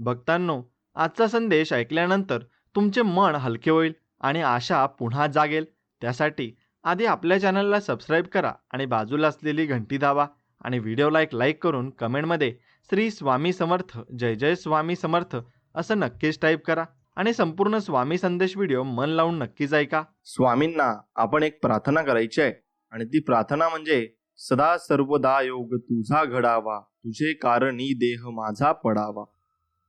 भक्तांनो, आजचा संदेश ऐकल्यानंतर तुमचे मन हलके होईल आणि आशा पुन्हा जागेल. त्यासाठी आधी आपल्या चॅनलला सबस्क्राईब करा आणि बाजूला असलेली घंटी दाबा आणि व्हिडिओला एक लाईक करून कमेंटमध्ये श्री स्वामी समर्थ, जय जय स्वामी समर्थ असं नक्कीच टाईप करा आणि संपूर्ण स्वामी संदेश व्हिडिओ मन लावून नक्कीच ऐका. स्वामींना आपण एक प्रार्थना करायची आहे आणि ती प्रार्थना म्हणजे सदा सर्वदा योग तुझा घडावा, तुझे कारणी देह माझा पडावा.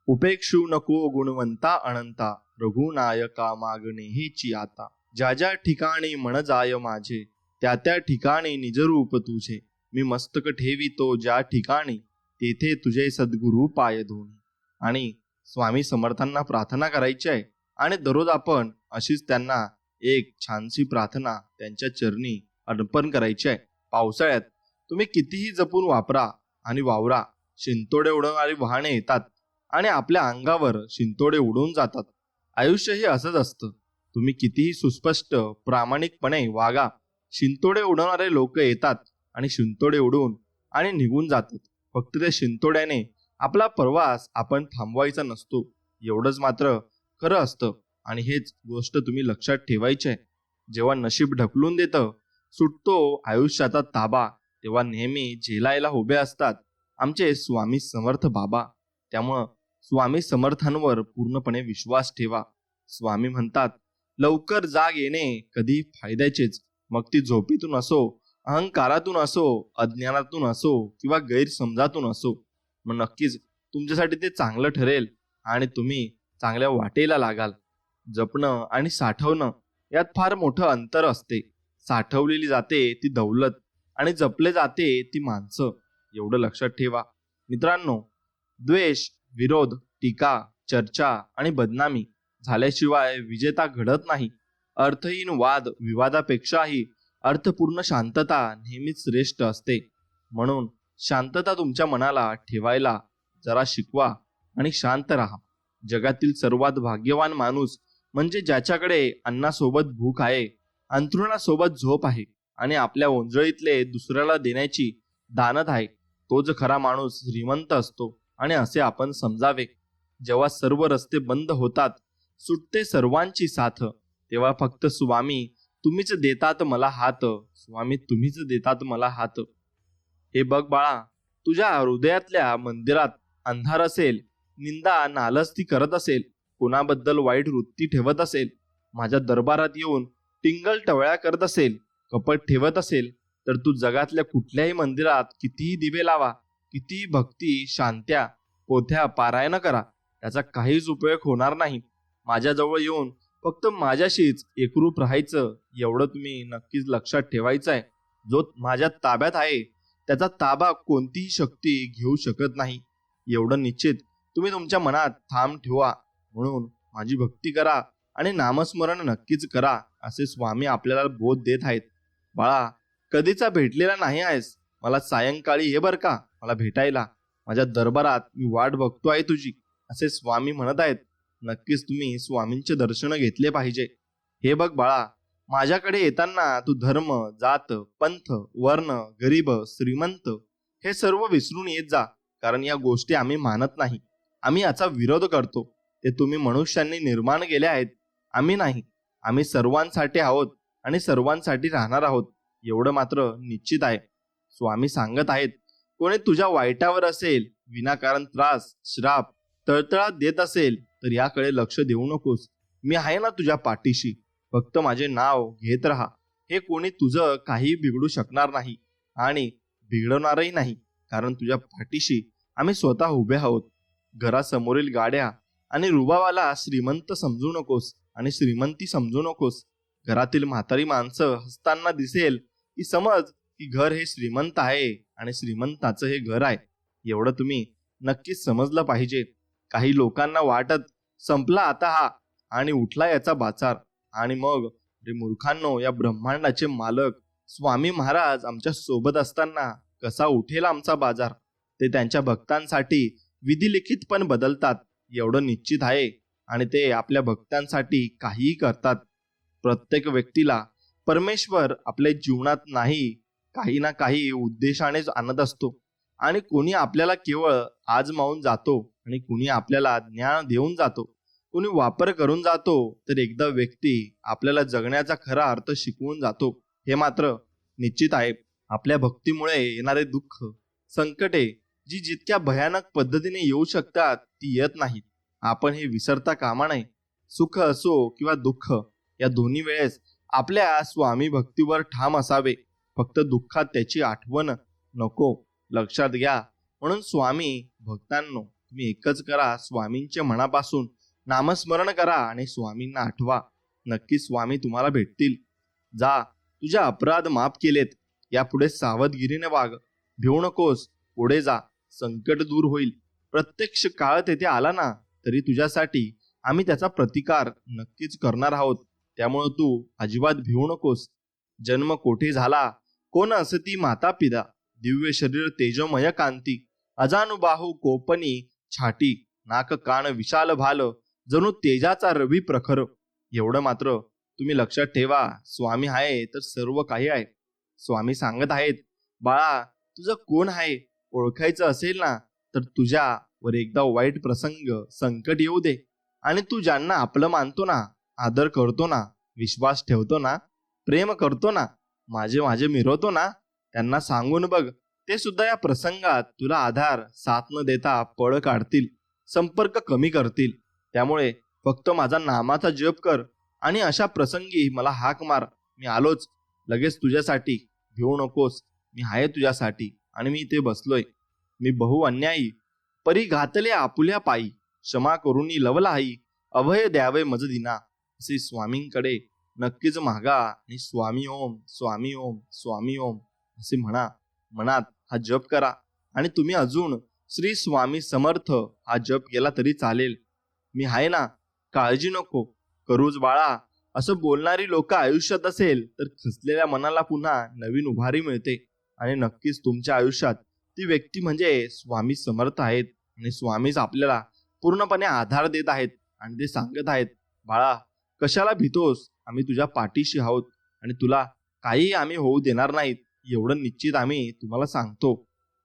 उपेक्षू नको गुणवंता अनंता, रघुनायका मागणे हेची आता. ज्या ज्या ठिकाणी मन जाय माझे, त्या त्या ठिकाणी निजरूप तुझे. मी मस्तक ठेवितो ज्या ठिकाणी, तेथे तुझे सद्गुरु पाय धोनी. आणि स्वामी समर्थांना प्रार्थना करायची आहे आणि दररोज आपण अशीच त्यांना एक छानशी प्रार्थना त्यांच्या चरणी अर्पण करायची आहे. पावसाळ्यात तुम्ही कितीही जपून वापरा आणि वावरा, शिंतोडे उडवणारी वाहने येतात आणि आपल्या अंगावर शिंतोडे उडून जातात. आयुष्य हे असंच असतं. तुम्ही कितीही सुस्पष्ट प्रामाणिकपणे वागा, शिंतोडे उडवणारे लोक येतात आणि शिंतोडे उडवून आणि निघून जातात. फक्त त्या शिंतोड्याने आपला प्रवास आपण थांबवायचा नसतो, एवढंच मात्र खरं असतं. आणि हेच गोष्ट तुम्ही लक्षात ठेवायची आहे. जेव्हा नशीब ढकलून देतं, सुटतो आयुष्याचा ताबा, तेव्हा नेहमी झेलायला उभे असतात आमचे स्वामी समर्थ बाबा. त्यामुळं स्वामी समर्थांवर पूर्णपणे विश्वास ठेवा. स्वामी म्हणतात, लवकर जाग येणे कधी फायद्याचेच. मग ती झोपेतून असो, अहंकारातून असो, अज्ञानातून असो किंवा गैरसमजातून असो, मग नक्कीच तुमच्यासाठी ते चांगलं ठरेल आणि तुम्ही चांगल्या वाटेला लागाल. जपणं आणि साठवणं यात फार मोठं अंतर असते. साठवलेली जाते ती दौलत आणि जपले जाते ती माणसं. एवढं लक्षात ठेवा. मित्रांनो, द्वेष, विरोध, टीका, चर्चा आणि बदनामी झाल्याशिवाय विजेता घडत नाही. अर्थहीन वाद विवादापेक्षाही अर्थपूर्ण शांतता नेहमीच श्रेष्ठ असते. म्हणून शांतता तुमच्या मनाला ठेवायला जरा शिकवा आणि शांत राहा. जगातील सर्वात भाग्यवान माणूस म्हणजे ज्याच्याकडे अन्नासोबत भूक आहे, अंथरुणासोबत झोप आहे आणि आपल्या ओंजळीतले दुसऱ्याला देण्याची दानत आहे. तोच खरा माणूस श्रीमंत असतो आणि असे आपण समजावे. जेव्हा सर्व रस्ते बंद होतात, सुटते सर्वांची साथ, तेव्हा फक्त स्वामी तुम्हीच देतात मला हात, स्वामी तुम्हीच देतात मला हात. हे बघ बाळा, तुझ्या हृदयातल्या मंदिरात अंधार असेल, निंदा नालस्ती करत असेल, कोणाबद्दल वाईट वृत्ती ठेवत असेल, माझ्या दरबारात येऊन टिंगल टवळ्या करत असेल, कपट ठेवत असेल, तर तू जगातल्या कुठल्याही मंदिरात कितीही दिवे लावा, कितीही भक्ती, शांत्या, पोथ्या पारायण करा, त्याचा काहीच उपयोग होणार नाही. माझ्याजवळ येऊन फक्त माझ्याशीच एकरूप राहायचं, एवढं तुम्ही नक्कीच लक्षात ठेवायचं आहे. जो माझ्या ताब्यात आहे त्याचा ताबा कोणतीही शक्ती घेऊ शकत नाही, एवढं निश्चित तुम्ही तुमच्या मनात ठाम ठेवा. म्हणून माझी भक्ती करा आणि नामस्मरण नक्कीच करा, असे स्वामी आपल्याला बोध देत आहेत. बाळा, कधीचा भेटलेला नाही आहेस, मला सायंकाळी ये बर का मला भेटायला. माझ्या दरबारात मी वाट बघतो आहे तुझी, असे स्वामी म्हणत आहेत. नक्कीच तुम्ही स्वामींचे दर्शन घेतले पाहिजे. हे बघ बाळा, माझ्याकडे येताना तू धर्म, जात, पंथ, वर्ण, गरीब, श्रीमंत हे सर्व विसरून येत जा, कारण या गोष्टी आम्ही मानत नाही. आम्ही याचा विरोध करतो. ते तुम्ही मनुष्यांनी निर्माण केले आहेत, आम्ही नाही. आम्ही सर्वांसाठी आहोत आणि सर्वांसाठी राहणार आहोत, एवढं मात्र निश्चित आहे. स्वामी सांगत आहेत, कोणी तुझ्या वाईटावर असेल, विनाकारण त्रास, श्राप, तळतळात देत असेल तर याकडे लक्ष देऊ नकोस. मी आहे ना तुझ्या पाठीशी, फक्त माझे नाव घेत राहा. हे कोणी तुझं काही बिघडू शकणार नाही आणि बिघडवणारही नाही, कारण तुझ्या पाठीशी आम्ही स्वतः उभे आहोत. घरासमोरील गाड्या आणि रुबावाला श्रीमंत समजू नकोस आणि श्रीमंती समजू नकोस. घरातील म्हातारी माणसं हसताना दिसेल की समज की घर हे श्रीमंत आहे आणि श्रीमंताचं हे घर आहे, एवढं तुम्ही नक्कीच समजलं पाहिजे. काही लोकांना वाटत संपला आता हा आणि उठला याचा बाजार. आणि मग रे मूर्खांनो, या ब्रह्मांडाचे मालक स्वामी महाराज आमच्या सोबत असताना कसा उठेल आमचा बाजार. ते त्यांच्या भक्तांसाठी विधिलिखित पण बदलतात, एवढं निश्चित आहे. आणि ते आपल्या भक्तांसाठी काहीही करतात. प्रत्येक व्यक्तीला परमेश्वर आपल्या जीवनात नाही काही ना काही उद्देशानेच आणत असतो आणि कोणी आपल्याला केवळ आजमावून जातो आणि कुणी आपल्याला ज्ञान देऊन जातो, कोणी वापर करून जातो, तर एकदा व्यक्ती आपल्याला जगण्याचा खरा अर्थ शिकवून जातो. हे मात्र निश्चित आहे. आपल्या भक्तीमुळे येणारे दुःख, संकटे जी जितक्या भयानक पद्धतीने येऊ शकतात ती येत नाहीत. आपण हे विसरता कामा नये. सुख असो किंवा दुःख, या दोन्ही वेळेस आपल्या स्वामी भक्तीवर ठाम असावे. फक्त दुःखात त्याची आठवण नको. लक्षात घ्या. म्हणून स्वामी भक्तांनो, तुम्ही एकच करा, स्वामींच्या मनापासून नामस्मरण करा आणि स्वामींना आठवा. नक्की स्वामी तुम्हाला भेटतील. जा, तुझे अपराध माफ केलेत. यापुढे सावधगिरीने वाग. भिवू नकोस. पुढे जा. संकट दूर होईल. प्रत्यक्ष काळ तेथे आला ना तरी तुझ्यासाठी आम्ही त्याचा प्रतिकार नक्कीच करणार आहोत. त्यामुळे तू अजिबात भिवू नकोस. जन्म कोठे झाला, कोण असती माता पिता, दिव्य शरीर तेजमय कांती, अजानुबाहू कोपनी छाटी, नाक कान विशाल भाल, जणू तेजाचा रवी प्रखर. एवढं मात्र तुम्ही लक्षात ठेवा. स्वामी आहे तर सर्व काही आहे. स्वामी सांगत आहेत, बाळा तुझं कोण आहे ओळखायचं असेल ना तर तुझ्यावर एकदा वाईट प्रसंग, संकट येऊ दे आणि तू ज्यांना आपलं मानतो ना, आदर करतो ना, विश्वास ठेवतो ना, प्रेम करतो ना, माझे माझे मिरवतो ना, त्यांना सांगून बघ. ते सुद्धा या प्रसंगात तुला आधार, साथ न देता पळ काढतील, संपर्क कमी करतील. त्यामुळे फक्त माझा नामाचा जप कर आणि अशा प्रसंगी मला हाक मार. मी आलोच लगेच तुझ्यासाठी. भिवू नकोस. मी आहे तुझ्यासाठी आणि मी इथे बसलोय. मी बहु अन्यायी, परी घातले आपुल्या पायी, क्षमा करूनी लवलाई, अभय द्यावे मज दिना. असे स्वामींकडे नक्कीच मागा आणि स्वामी ओम, स्वामी ओम, स्वामी ओम असे म्हणा. मनात हा जप करा. आणि तुम्ही अजून श्री स्वामी समर्थ हा जप केला तरी चालेल. मी आहे ना, काळजी नको करूच बाळा, असं बोलणारी लोक आयुष्यात असेल तर खचलेल्या मनाला पुन्हा नवीन उभारी मिळते. आणि नक्कीच तुमच्या आयुष्यात ती व्यक्ती म्हणजे स्वामी समर्थ आहेत. आणि स्वामीच आपल्याला पूर्णपणे आधार देत आहेत आणि ते सांगत आहेत, बाळा कशाला भीतोस, आम्ही तुझ्या पाठीशी आहोत आणि तुला काही आम्ही होऊ देणार नाहीत. एवढं निश्चित आम्ही तुम्हाला सांगतो.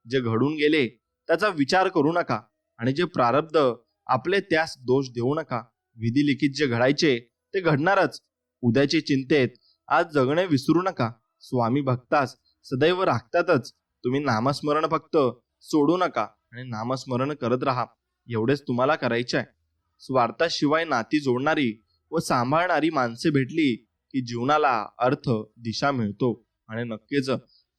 जे घडून गेले त्याचा विचार करू नका आणि जे प्रारब्ध आपले त्यास दोष देऊ नका. विधी लिखित जे घडायचे ते घडणारच. उद्याची चिंतेत आज जगणे विसरू नका. स्वामी भक्तास सदैव राखतातच. तुम्ही नामस्मरण फक्त सोडू नका आणि नामस्मरण करत राहा. एवढेच तुम्हाला करायचे आहे. स्वार्थाशिवाय नाती जोडणारी व सांभाळणारी माणसे भेटली की जीवनाला अर्थ, दिशा मिळतो आणि नक्कीच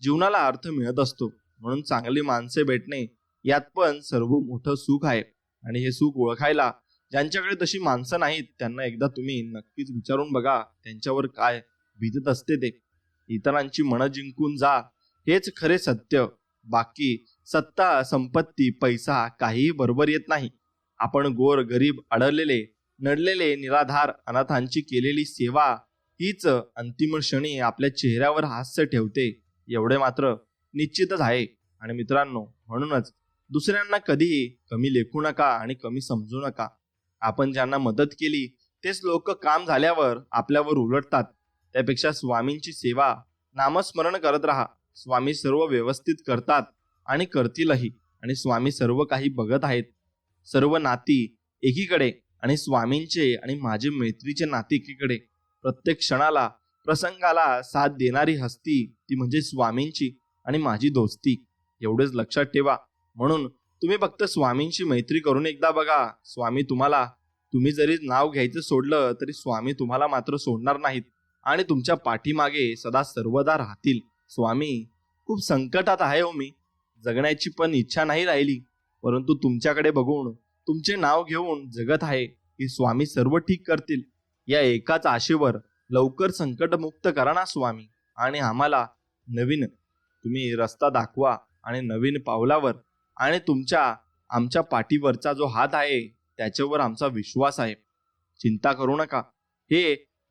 जीवनाला अर्थ मिळत असतो. म्हणून चांगली माणसे भेटणे यात पण सर्व मोठं सुख आहे. आणि हे सुख ओळखायला ज्यांच्याकडे तशी माणसं नाहीत त्यांना एकदा तुम्ही नक्कीच विचारून बघा त्यांच्यावर काय भीतत असते ते. इतरांची मनं जिंकून जा, हेच खरे सत्य. बाकी सत्ता, संपत्ती, पैसा काहीही बरोबर येत नाही. आपण गोर गरीब, अडलेले, नडलेले, निराधार अनाथांची केलेली सेवा हीच अंतिम क्षणी आपल्या चेहऱ्यावर हास्य ठेवते. एवढे मात्र निश्चितच आहे. आणि मित्रांनो, म्हणूनच दुसऱ्यांना कधीही कमी लेखू नका आणि कमी समजू नका. आपण ज्यांना मदत केली तेच लोक काम झाल्यावर आपल्यावर उलटतात. त्यापेक्षा स्वामींची सेवा, नामस्मरण करत राहा. स्वामी सर्व व्यवस्थित करतात आणि करतीलही. आणि स्वामी सर्व काही बघत आहेत. सर्व नाती एकीकडे आणि स्वामींचे आणि माझे मैत्रीचे नाते एकीकडे. प्रत्येक क्षणाला, प्रसंगाला साथ देणारी हस्ती ती म्हणजे स्वामींची आणि माझी दोस्ती. एवढेच लक्षात ठेवा. म्हणून तुम्ही फक्त स्वामींची मैत्री करून एकदा बघा. स्वामी तुम्ही जरी नाव घ्यायचं सोडलं तरी स्वामी तुम्हाला मात्र सोडणार नाहीत आणि तुमच्या पाठीमागे सदा सर्वदा राहतील. स्वामी, खूप संकटात आहे हो मी. जगण्याची पण इच्छा नाही राहिली, परंतु तुमच्याकडे बघून, तुमचे नाव घेऊन जगत आहे की स्वामी सर्व ठीक करतील. या एकाच आशेवर लवकर संकटमुक्त करा ना स्वामी. आणि आम्हाला नवीन तुम्ही रस्ता दाखवा आणि नवीन पावलावर आणि आमच्या पाठीवरचा जो हात आहे त्याच्यावर आमचा विश्वास आहे. चिंता करू नका.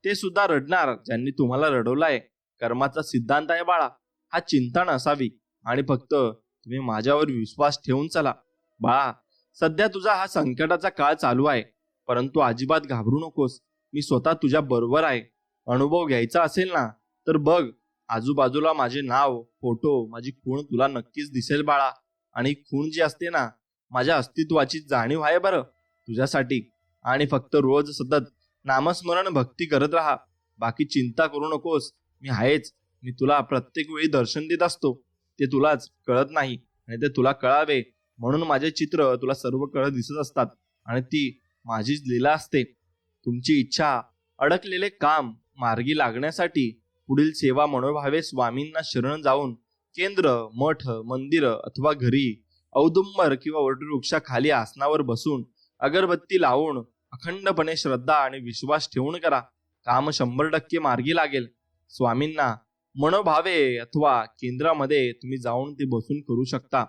ते सुद्धा रडणार ज्यांनी तुम्हाला रडवलाय. कर्माचा सिद्धांत आहे बाळा. हा चिंता नसावी आणि फक्त तुम्ही माझ्यावर विश्वास ठेवून चला. बाळा, सध्या तुझा हा संकटाचा काळ चालू आहे, परंतु अजिबात घाबरू नकोस. मी स्वतः तुझ्या बरोबर आहे. अनुभव घ्यायचा असेल ना तर बघ, आजूबाजूला माझे नाव, फोटो, माझी खूण तुला नक्कीच दिसेल बाळा. आणि खूण जी असते ना, माझ्या अस्तित्वाची जाणीव आहे बरं तुझ्यासाठी. आणि फक्त रोज सतत नामस्मरण भक्ती करत राहा. बाकी चिंता करू नकोस, मी आहेच. मी तुला प्रत्येक वेळी दर्शन देत असतो. ते तुलाच कळत नाही आणि ते तुला कळावे म्हणून माझे चित्र तुला सर्व कळत दिसत असतात आणि ती माझीच लीला असते. तुमची इच्छा, अडकलेले काम मार्गी लागण्यासाठी पुढील सेवा मनोभावे स्वामींना शरण जाऊन केंद्र, मठ, मंदिर अथवा घरी औदुंबर किंवा वटवृक्षाखाली आसनावर बसून अगरबत्ती लावून अखंडपणे श्रद्धा आणि विश्वास ठेवून करा. काम 100% मार्गी लागेल. स्वामींना मनोभावे अथवा केंद्रामध्ये तुम्ही जाऊन ते बसून करू शकता.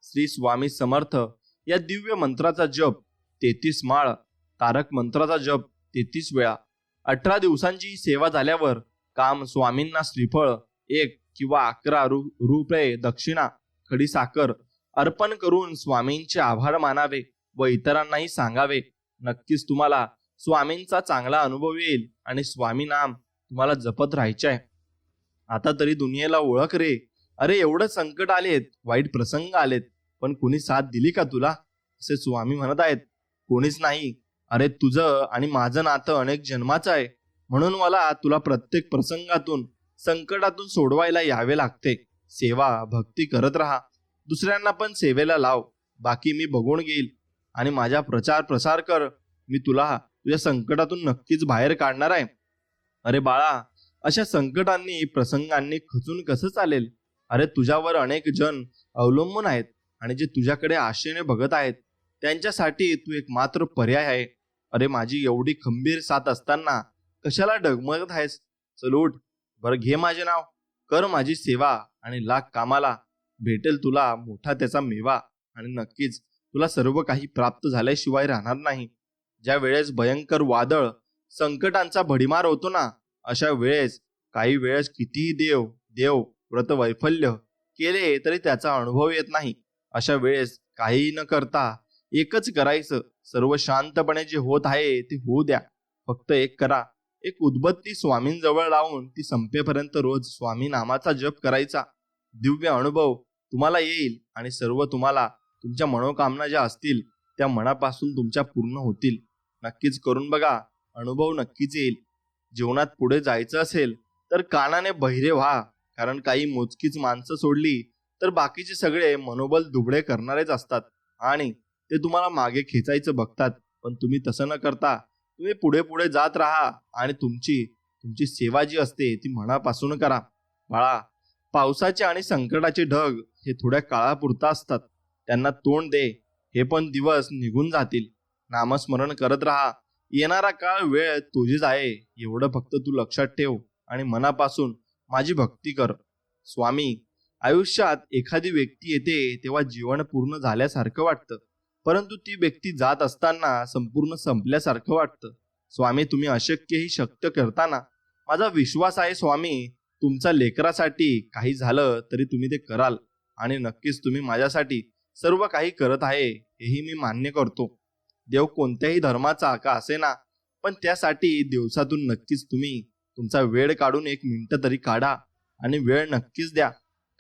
श्री स्वामी समर्थ या दिव्य मंत्राचा जप 33 माळ, तारक मंत्राचा जप 33 वेळा. 18 दिवसांची सेवा झाल्यावर काम स्वामींना श्रीफळ 1 किंवा 11 रुपये दक्षिणा, खडी साखर अर्पण करून स्वामींचे आभार मानावे व इतरांनाही सांगावे. नक्कीच तुम्हाला स्वामींचा चांगला अनुभव येईल आणि स्वामी नाम तुम्हाला जपत राहायचे आहे. आता तरी दुनियेला ओळख रे. अरे एवढं संकट आलेत, वाईट प्रसंग आलेत, पण कुणी साथ दिली का तुला? असे स्वामी म्हणत आहेत. कोणीच नाही. अरे तुझं आणि माझं नातं अनेक जन्माचं आहे, म्हणून मला तुला प्रत्येक प्रसंगातून, संकटातून सोडवायला यावे लागते. सेवा भक्ती करत राहा, दुसऱ्यांना पण सेवेला लाव. बाकी मी बघून घेईल आणि माझा प्रचार प्रसार कर. मी तुला तुझ्या संकटातून नक्कीच बाहेर काढणार आहे. अरे बाळा, अशा संकटांनी प्रसंगांनी खचून कसं चालेल? अरे तुझ्यावर अनेक जण अवलंबून आहेत आणि जे तुझ्याकडे आशेने बघत आहेत त्यांच्यासाठी तू एक मात्र पर्याय आहे. अरे माझी एवढी खंबीर साथ असताना कशाला डगमगत आहेस? चल उठ, बरं घे माझे नाव, कर माझी सेवा आणि लाग कामाला. भेटेल तुला मोठा त्याचा मेवा आणि नक्कीच तुला सर्व काही प्राप्त झाल्याशिवाय राहणार नाही. ज्या वेळेस भयंकर वादळ संकटांचा भडीमार होतो ना, अशा वेळेस काही वेळेस कितीही देव देव व्रत वैफल्य केले तरी त्याचा अनुभव येत नाही. अशा वेळेस काही न करता एकच करायचं. सर्व शांतपणे जे होत आहे ते होऊ द्या. फक्त एक करा, एक उदबत्ती स्वामींजवळ लावून ती संपेपर्यंत रोज स्वामी नामाचा जप करायचा. दिव्य अनुभव तुम्हाला येईल आणि सर्व तुम्हाला तुमच्या मनोकामना ज्या असतील त्या मनापासून तुमच्या पूर्ण होतील. नक्कीच करून बघा, अनुभव नक्कीच येईल. जीवनात पुढे जायचं असेल तर कानाने बहिरे व्हा, कारण काही मोजकीच माणसं सोडली तर बाकीचे सगळे मनोबल दुबळे करणारेच असतात आणि ते तुम्हाला मागे खेचायचं बघतात. पण तुम्ही तसं न करता तुम्ही पुढे पुढे जात राहा आणि तुमची सेवा जी असते ती मनापासून करा. बाळा, पावसाचे आणि संकटाचे ढग हे थोड्या काळापुरता असतात, त्यांना तोंड दे. हे पण दिवस निघून जातील. नामस्मरण करत राहा. येणारा काळ वेळ तुझीच आहे एवढं फक्त तू लक्षात ठेव आणि मनापासून माझी भक्ती कर. स्वामी, आयुष्यात एखादी व्यक्ती येते तेव्हा जीवन पूर्ण झाल्यासारखं वाटतं, परंतु ती व्यक्ती जात असताना संपूर्ण संपल्यासारखं वाटतं. स्वामी, तुम्ही अशक्यही शक्य करताना माझा विश्वास आहे. स्वामी, तुमच्या लेकरासाठी काही झालं तरी तुम्ही ते कराल आणि नक्कीच तुम्ही माझ्यासाठी सर्व काही करत आहे हेही मी मान्य करतो. देव कोणत्याही धर्माचा का असेना, पण त्यासाठी दिवसातून नक्कीच तुम्ही तुमचा वेळ काढून 1 मिनिट तरी काढा आणि वेळ नक्कीच द्या.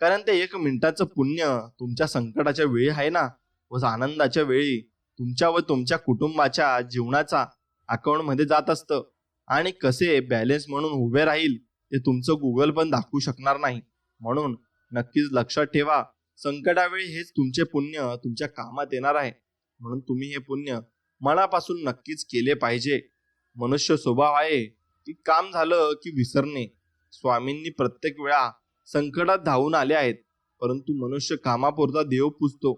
कारण ते 1 मिनिटाचं पुण्य तुमच्या संकटाच्या वेळी आहे ना, व आनंदाच्या वेळी तुमच्या व तुमच्या कुटुंबाच्या जीवनाचा अकाउंटमध्ये जात असतं. आणि कसे बॅलन्स म्हणून उभे राहील ते तुमचं गुगल पण दाखवू शकणार नाही. म्हणून नक्कीच लक्षात ठेवा, संकटावेळी हेच तुमचे पुण्य तुमच्या कामात येणार आहे. म्हणून तुम्ही हे पुण्य मनापासून नक्कीच केले पाहिजे. मनुष्य स्वभाव आहे की काम झालं की विसरणे. स्वामींनी प्रत्येक वेळा संकटात धावून आले आहेत, परंतु मनुष्य कामापुरता देव पूजतो.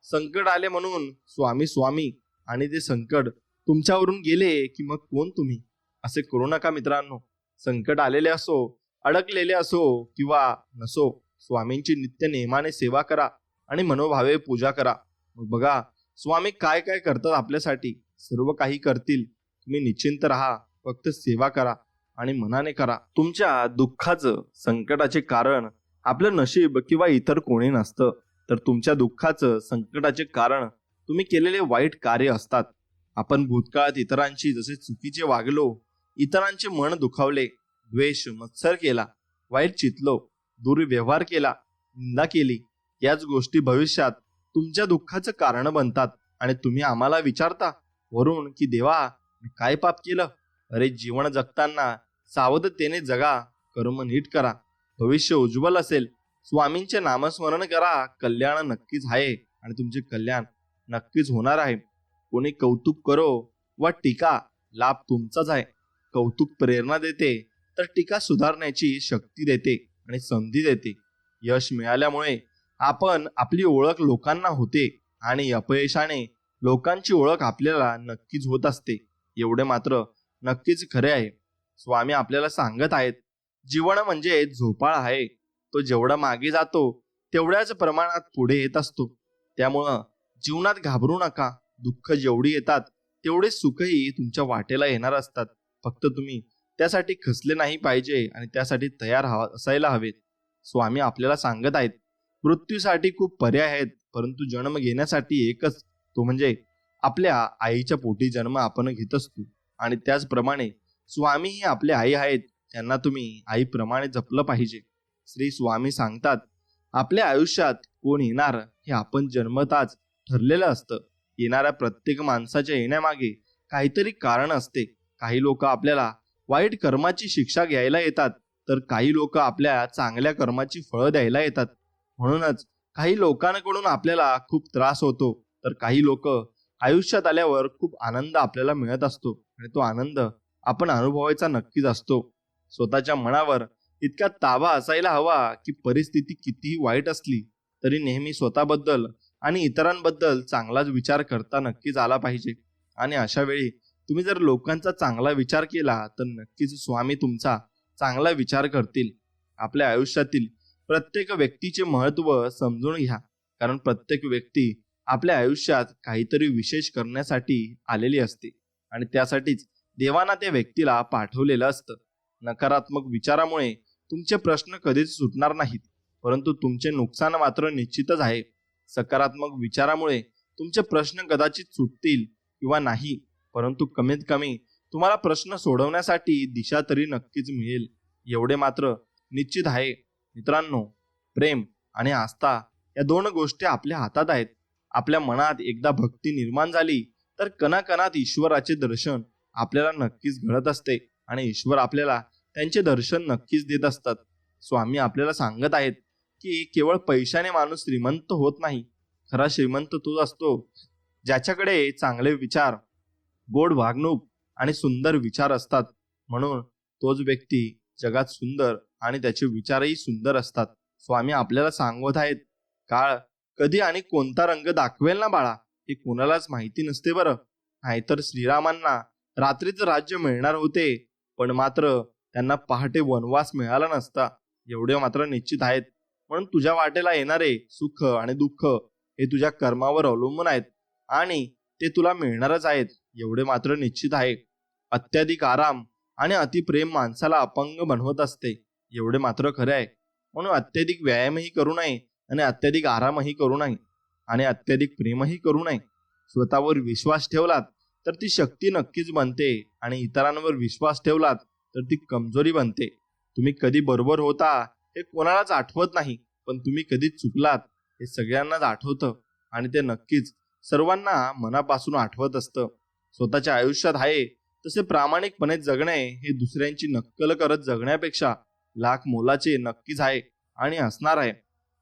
संकट आले म्हणून स्वामी स्वामी आणि ते संकट तुमच्यावरून गेले की मग कोण तुम्ही? असे करू नका मित्रांनो. संकट आलेले असो, अडकलेले असो किंवा नसो, स्वामींची नित्य नेमाने सेवा करा आणि मनोभावे पूजा करा. मग बघा स्वामी काय काय करतात आपल्यासाठी. सर्व काही करतील. तुम्ही निश्चिंत राहा, फक्त सेवा करा आणि मनाने करा. तुमच्या दुःखाचं, संकटाचे कारण आपलं नशीब किंवा इतर कोणी नसतं, तर तुमच्या दुःखाचं, संकटाचे कारण तुम्ही केलेले वाईट कार्य असतात. आपण भूतकाळात इतरांशी जसे चुकीचे वागलो, इतरांचे मन दुखावले, द्वेष मत्सर केला, वाईट चितलो, दुर्व्यवहार केला, निंदा केली, याच गोष्टी भविष्यात तुमच्या दुःखाचं कारण बनतात आणि तुम्ही आम्हाला विचारता वरून की देवा मी काय पाप केलं. अरे जीवन जगताना सावधतेने जगा, कर्म नीट करा, भविष्य उज्ज्वल असेल. स्वामींचे नामस्मरण करा, कल्याण नक्कीच आहे आणि तुमचे कल्याण नक्कीच होणार आहे. कोणी कौतुक करो व टीका, लाभ तुमचाच आहे. कौतुक प्रेरणा देते तर टीका सुधारण्याची शक्ती देते आणि संधी देते. यश मिळाल्यामुळे आपण आपली ओळख लोकांना होते आणि अपयशाने लोकांची ओळख आपल्याला नक्कीच होत असते. एवढे मात्र नक्कीच खरे आहे. स्वामी आपल्याला सांगत आहेत, जीवन म्हणजे झोपाळा आहे. तो जेवढा मागे जातो तेवढ्याच प्रमाणात पुढे येत असतो. त्यामुळं जीवनात घाबरू नका. दुःख जेवढी येतात तेवढे सुखही तुमच्या वाटेला येणार असतात. फक्त तुम्ही त्यासाठी खचले नाही पाहिजे आणि त्यासाठी तयार असायला हवेत. स्वामी आपल्याला सांगत आहेत, मृत्यूसाठी खूप पर्याय आहेत, परंतु जन्म घेण्यासाठी एकच, तो म्हणजे आपल्या आईच्या पोटी जन्म आपण घेत असतो. आणि त्याचप्रमाणे स्वामी ही आपले आई आहेत, त्यांना तुम्ही आईप्रमाणे जपलं पाहिजे. श्री स्वामी सांगतात, आपल्या आयुष्यात कोण येणार हे आपण जन्मताच ठरलेलं असतं. येणाऱ्या प्रत्येक माणसाच्या येण्यामागे काहीतरी कारण असते. काही लोक आपल्याला वाईट कर्माची शिक्षा घ्यायला येतात, तर काही लोक आपल्या चांगल्या कर्माची फळं द्यायला येतात. म्हणूनच काही लोकांकडून आपल्याला खूप त्रास होतो, तर काही लोक आयुष्यात आल्यावर खूप आनंद आपल्याला मिळत असतो आणि तो आनंद आपण अनुभवायचा नक्कीच असतो. स्वतःच्या मनावर इतका ताबा असायला हवा की परिस्थिती कितीही वाईट असली तरी नेहमी स्वतःबद्दल आणि इतरांबद्दल चांगलाच विचार करता नक्कीच आला पाहिजे. आणि अशा वेळी तुम्ही जर लोकांचा चांगला विचार केला तर नक्कीच स्वामी तुमचा चांगला विचार करतील. आपल्या आयुष्यातील प्रत्येक व्यक्तीचे महत्त्व समजून घ्या, कारण प्रत्येक व्यक्ती आपल्या आयुष्यात काहीतरी विशेष करण्यासाठी आलेली असते आणि त्यासाठीच देवाना त्या व्यक्तीला पाठवलेलं असतं. नकारात्मक विचारामुळे तुमचे प्रश्न कधीच सुटणार नाहीत, परंतु तुमचे नुकसान मात्र निश्चितच आहे. सकारात्मक विचारामुळे तुमचे प्रश्न कदाचित सुटतील किंवा नाही, परंतु कमीत कमी तुम्हाला प्रश्न सोडवण्यासाठी दिशा तरी नक्कीच मिळेल. एवढे मात्र निश्चित आहे. मित्रांनो, प्रेम आणि आस्था या दोन गोष्टी आपल्या हातात आहेत. आपल्या मनात एकदा भक्ती निर्माण झाली तर कणाकणात ईश्वराचे दर्शन आपल्याला नक्कीच घडत असते आणि ईश्वर आपल्याला त्यांचे दर्शन नक्कीच देत असतात. स्वामी आपल्याला सांगत आहेत की केवळ पैशाने माणूस श्रीमंत होत नाही. खरा श्रीमंत तोच असतो ज्याच्याकडे चांगले विचार, गोड वागणूक आणि सुंदर विचार असतात. म्हणून तोच व्यक्ती जगात सुंदर आणि त्याचे विचारही सुंदर असतात. स्वामी आपल्याला सांगत आहेत, काळ कधी आणि कोणता रंग दाखवेल ना बाळा, हे कोणालाच माहिती नसते बरं. नाहीतर श्रीरामांना रात्रीचं राज्य मिळणार होते, पण मात्र त्यांना पहाटे वनवास मिळाला नसता. एवढे मात्र निश्चित आहेत. म्हणून तुझ्या वाटेला येणारे सुख आणि दुःख हे तुझ्या कर्मावर अवलंबून आहेत आणि ते तुला मिळणारच आहेत. एवढे मात्र निश्चित आहे. अत्याधिक आराम आणि अतिप्रेम माणसाला अपंग बनवत असते. एवढे मात्र खरे आहे. म्हणून अत्याधिक व्यायामही करू नये आणि अत्याधिक आरामही करू नये आणि अत्याधिक प्रेमही करू नये. स्वतःवर विश्वास ठेवलात तर ती शक्ती नक्कीच बनते आणि इतरांवर विश्वास ठेवलात तर ती कमजोरी बनते. तुम्ही कधी बरोबर होता हे कोणालाच आठवत नाही, पण तुम्ही कधी चुकलात हे सगळ्यांनाच आठवतं आणि ते नक्कीच सर्वांना मनापासून आठवत असतं. स्वतःच्या आयुष्यात आहे तसे प्रामाणिकपणे जगणे हे दुसऱ्यांची नक्कल करत जगण्यापेक्षा लाख मोलाचे नक्कीच आहे आणि असणार आहे.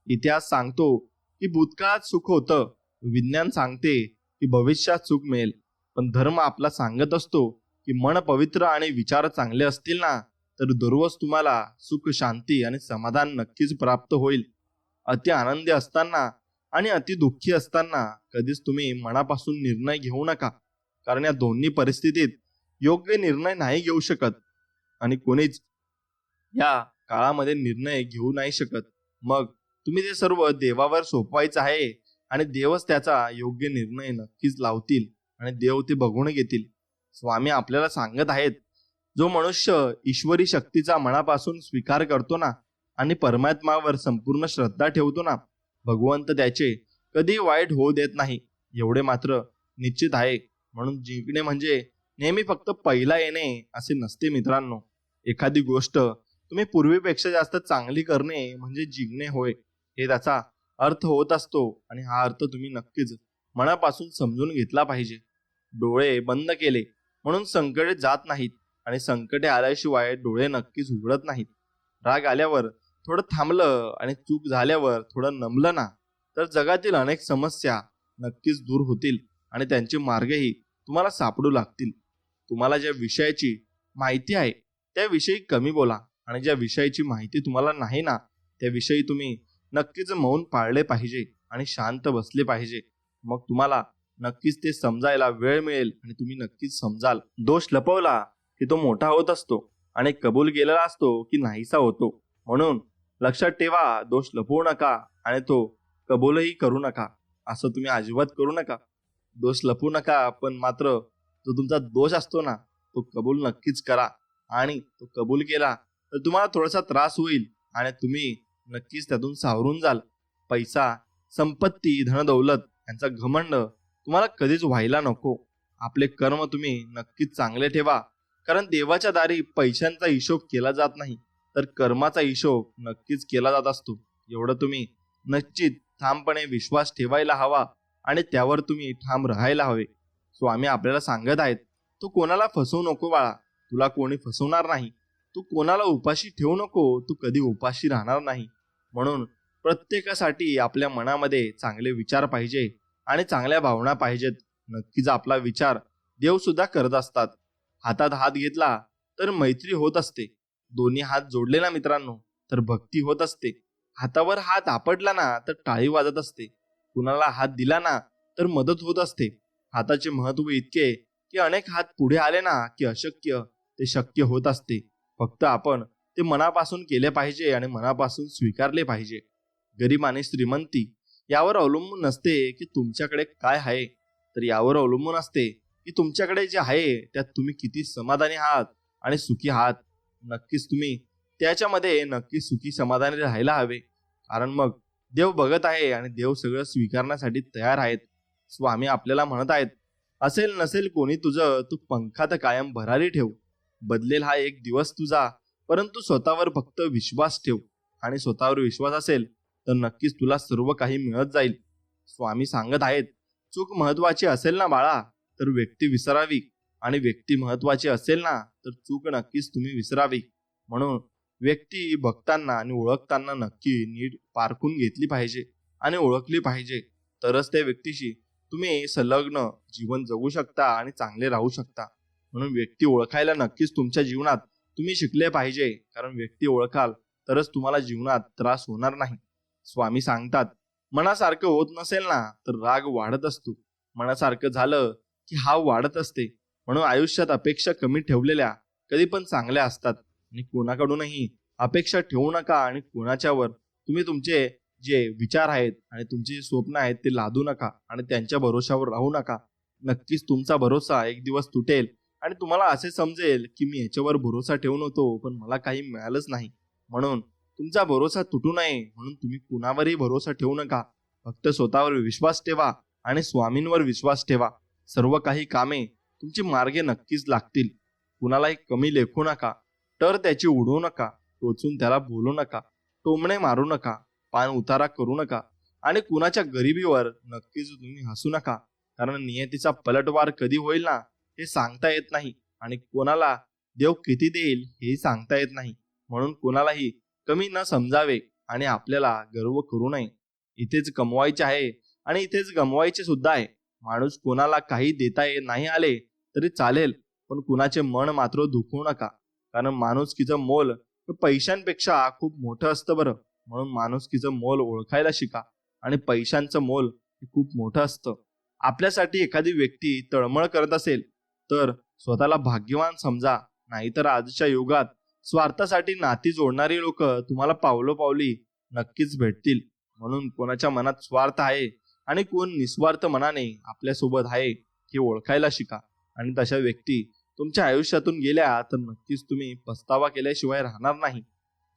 इतिहास सांगतो की भूतकाळात सुख होतं, विज्ञान सांगते की भविष्यात सुख मिळेल, पण धर्म आपला सांगत असतो की मन पवित्र आणि विचार चांगले असतील ना तर दररोज तुम्हाला सुख, शांती आणि समाधान नक्कीच प्राप्त होईल. अति आनंदी असताना आणि अति दुःखी असताना कधीच तुम्ही मनापासून निर्णय घेऊ नका, कारण या दोन्ही परिस्थितीत योग्य निर्णय नाही घेऊ शकत आणि कोणीच या काळामध्ये निर्णय घेऊ नाही शकत. मग तुम्ही ते सर्व देवावर सोपवायचं आहे आणि देवच त्याचा योग्य निर्णय नक्कीच लावतील आणि देव ते बघून घेतील. स्वामी आपल्याला सांगत आहेत, जो मनुष्य ईश्वरी शक्तीचा मनापासून स्वीकार करतो ना आणि परमात्म्यावर संपूर्ण श्रद्धा ठेवतो ना, भगवंत त्याचे कधी वाईट होऊ देत नाही. एवढे मात्र निश्चित आहे. म्हणून जिंकणे म्हणजे नेहमी फक्त पहिला येणे असे नसते मित्रांनो. एखादी गोष्ट तुम्ही पूर्वीपेक्षा जास्त चांगली करणे म्हणजे जिंकणे होय, हे त्याचा अर्थ होत असतो आणि हा अर्थ तुम्ही नक्कीच मनापासून समजून घेतला पाहिजे. डोळे बंद केले म्हणून संकटे जात नाहीत आणि संकटे आल्याशिवाय डोळे नक्कीच उघडत नाहीत. राग आल्यावर थोडं थांबलं आणि चूक झाल्यावर थोडं नमलं ना, तर जगातील अनेक समस्या नक्कीच दूर होतील आणि त्यांचे मार्गही तुम्हाला सापडू लागतील. तुम्हाला ज्या विषयाची माहिती आहे त्याविषयी कमी बोला आणि ज्या विषयाची माहिती तुम्हाला नाही ना, त्याविषयी तुम्ही नक्कीच मौन पाळले पाहिजे आणि शांत बसले पाहिजे. मग तुम्हाला नक्कीच ते समजायला वेळ मिळेल आणि तुम्ही नक्कीच समजाल. दोष लपवला की तो मोठा होत असतो आणि कबूल केलेला असतो की नाहीसा होतो. म्हणून लक्षात ठेवा, दोष लपवू नका आणि तो कबूलही करू नका. असं तुम्ही अजिबात करू नका. दोष लपवू नका, पण मात्र जो तुमचा दोष असतो ना, तो कबूल नक्कीच करा. आणि तो कबूल केला तर तुम्हाला थोडासा त्रास होईल आणि तुम्ही नक्कीच त्यातून सावरून जाल. पैसा, संपत्ती, धनदौलत यांचा घमंड तुम्हाला कधीच व्हायला नको. आपले कर्म तुम्ही नक्कीच चांगले ठेवा, कारण देवाच्या दारी पैशांचा हिशोब केला जात नाही, तर कर्माचा हिशोब नक्कीच केला जात असतो. एवढं तुम्ही निश्चित ठामपणे विश्वास ठेवायला हवा आणि त्यावर तुम्ही ठाम राहायला हवे. स्वामी आपल्याला सांगत आहेत, तू कोणाला फसवू नको बाळा, तुला कोणी फसवणार नाही. तू कोणाला उपाशी ठेवू नको, तू कधी उपाशी राहणार नाही. म्हणून प्रत्येकासाठी आपल्या मनामध्ये चांगले विचार पाहिजे आणि चांगल्या भावना पाहिजेत. नक्कीच आपला विचार देव सुद्धा करत असतात. हातात हात घेतला तर मैत्री होत असते. दोन्ही हात जोडले ना मित्रांनो, तर भक्ती होत असते. हातावर हात आपटला ना, तर टाळी वाजत असते. कुणाला हात दिला ना, तर मदत होत असते. हाताचे महत्व इतके की अनेक हात पुढे आले ना, की अशक्य ते शक्य होत असते. फक्त आपण ते मनापासून केले पाहिजे आणि मनापासून स्वीकारले पाहिजे. गरीब आणि श्रीमंती यावर अवलंबून नसते की तुमच्याकडे काय आहे, तर यावर अवलंबून असते की तुमच्याकडे जे आहे त्यात तुम्ही किती समाधानी आहात आणि सुखी आहात. नक्कीच तुम्ही त्याच्यामध्ये नक्की सुखी समाधानी राहायला हवे, कारण मग देव बघत आहे आणि देव सगळं स्वीकारण्यासाठी तयार आहेत. स्वामी आपल्याला म्हणत आहेत, असेल नसेल कोणी तुझं, तू पंखात कायम भरारी ठेव. बदलेल हा एक दिवस तुझा, परंतु स्वतःवर फक्त विश्वास ठेव. आणि स्वतःवर विश्वास असेल तर नक्कीच तुला सर्व काही मिळत जाईल. स्वामी सांगत आहेत, चूक महत्वाची असेल ना बाळा, तर व्यक्ती विसरावी, आणि व्यक्ती महत्वाची असेल ना, तर चूक नक्कीच तुम्ही विसरावी. म्हणून व्यक्ती बघताना आणि ओळखताना नक्की नीट पारखून घेतली पाहिजे आणि ओळखली पाहिजे. तरच त्या व्यक्तीशी तुम्ही संलग्न जीवन जगू शकता आणि चांगले राहू शकता. म्हणून व्यक्ती ओळखायला नक्कीच तुमच्या जीवनात तुम्ही शिकले पाहिजे, कारण व्यक्ती ओळखाल तरच तुम्हाला जीवनात त्रास होणार नाही. स्वामी सांगतात, मनासारखं होत नसेल ना, तर राग वाढत असतो. मनासारखं झालं की हाव वाढत असते. म्हणून आयुष्यात अपेक्षा कमी ठेवलेल्या कधी पण चांगल्या असतात. आणि कोणाकडूनही अपेक्षा ठेवू नका आणि कोणाच्यावर तुम्ही तुमचे जे विचार आहेत आणि तुमचे जे स्वप्न आहेत ते लादू नका आणि त्यांच्या भरोशावर राहू नका. नक्कीच तुमचा भरोसा एक दिवस तुटेल आणि तुम्हाला असे समजेल की मी याच्यावर भरोसा ठेवून होतो पण मला काही मिळालंच नाही. म्हणून तुमचा भरोसा तुटू नये म्हणून तुम्ही कुणावरही भरोसा ठेवू नका. फक्त स्वतःवर विश्वास ठेवा आणि स्वामींवर विश्वास ठेवा. सर्व काही कामे तुमची मार्गे नक्कीच लागतील. कुणालाही कमी लेखू नका, तर त्याची उडवू नका, टोचून त्याला बोलू नका, टोमणे मारू नका, पान उतारा करू नका आणि कुणाच्या गरिबीवर नक्कीच तुम्ही हसू नका, कारण नियतीचा पलटवार कधी होईल ना हे सांगता येत नाही आणि कोणाला देव किती देईल हेही सांगता येत नाही. म्हणून कोणालाही कमी न समजावे आणि आपल्याला गर्व करू नये. इथेच कमवायचे आहे आणि इथेच गमवायचे सुद्धा आहे. माणूस कोणाला काही देता नाही आले तरी चालेल, पण कुणाचे मन मात्र दुखवू नका, कारण माणुसकीचं मोल पैशांपेक्षा खूप मोठं असतं बरं. म्हणून माणुसकीचं मोल ओळखायला शिका आणि पैशांचं मोल खूप मोठं असतं. आपल्यासाठी एखादी व्यक्ती तळमळ करत असेल तर स्वतःला भाग्यवान समजा, नाहीतर आजच्या युगात स्वार्थासाठी नाती जोडणारी लोक तुम्हाला पावलोपावली नक्कीच भेटतील. म्हणून कोणाच्या मनात स्वार्थ आहे आणि कोण निस्वार्थ मनाने आपल्यासोबत आहे हे ओळखायला शिका. आणि तशा व्यक्ती तुमच्या आयुष्यातून गेल्या तर नक्कीच तुम्ही पस्तावा केल्याशिवाय राहणार नाही.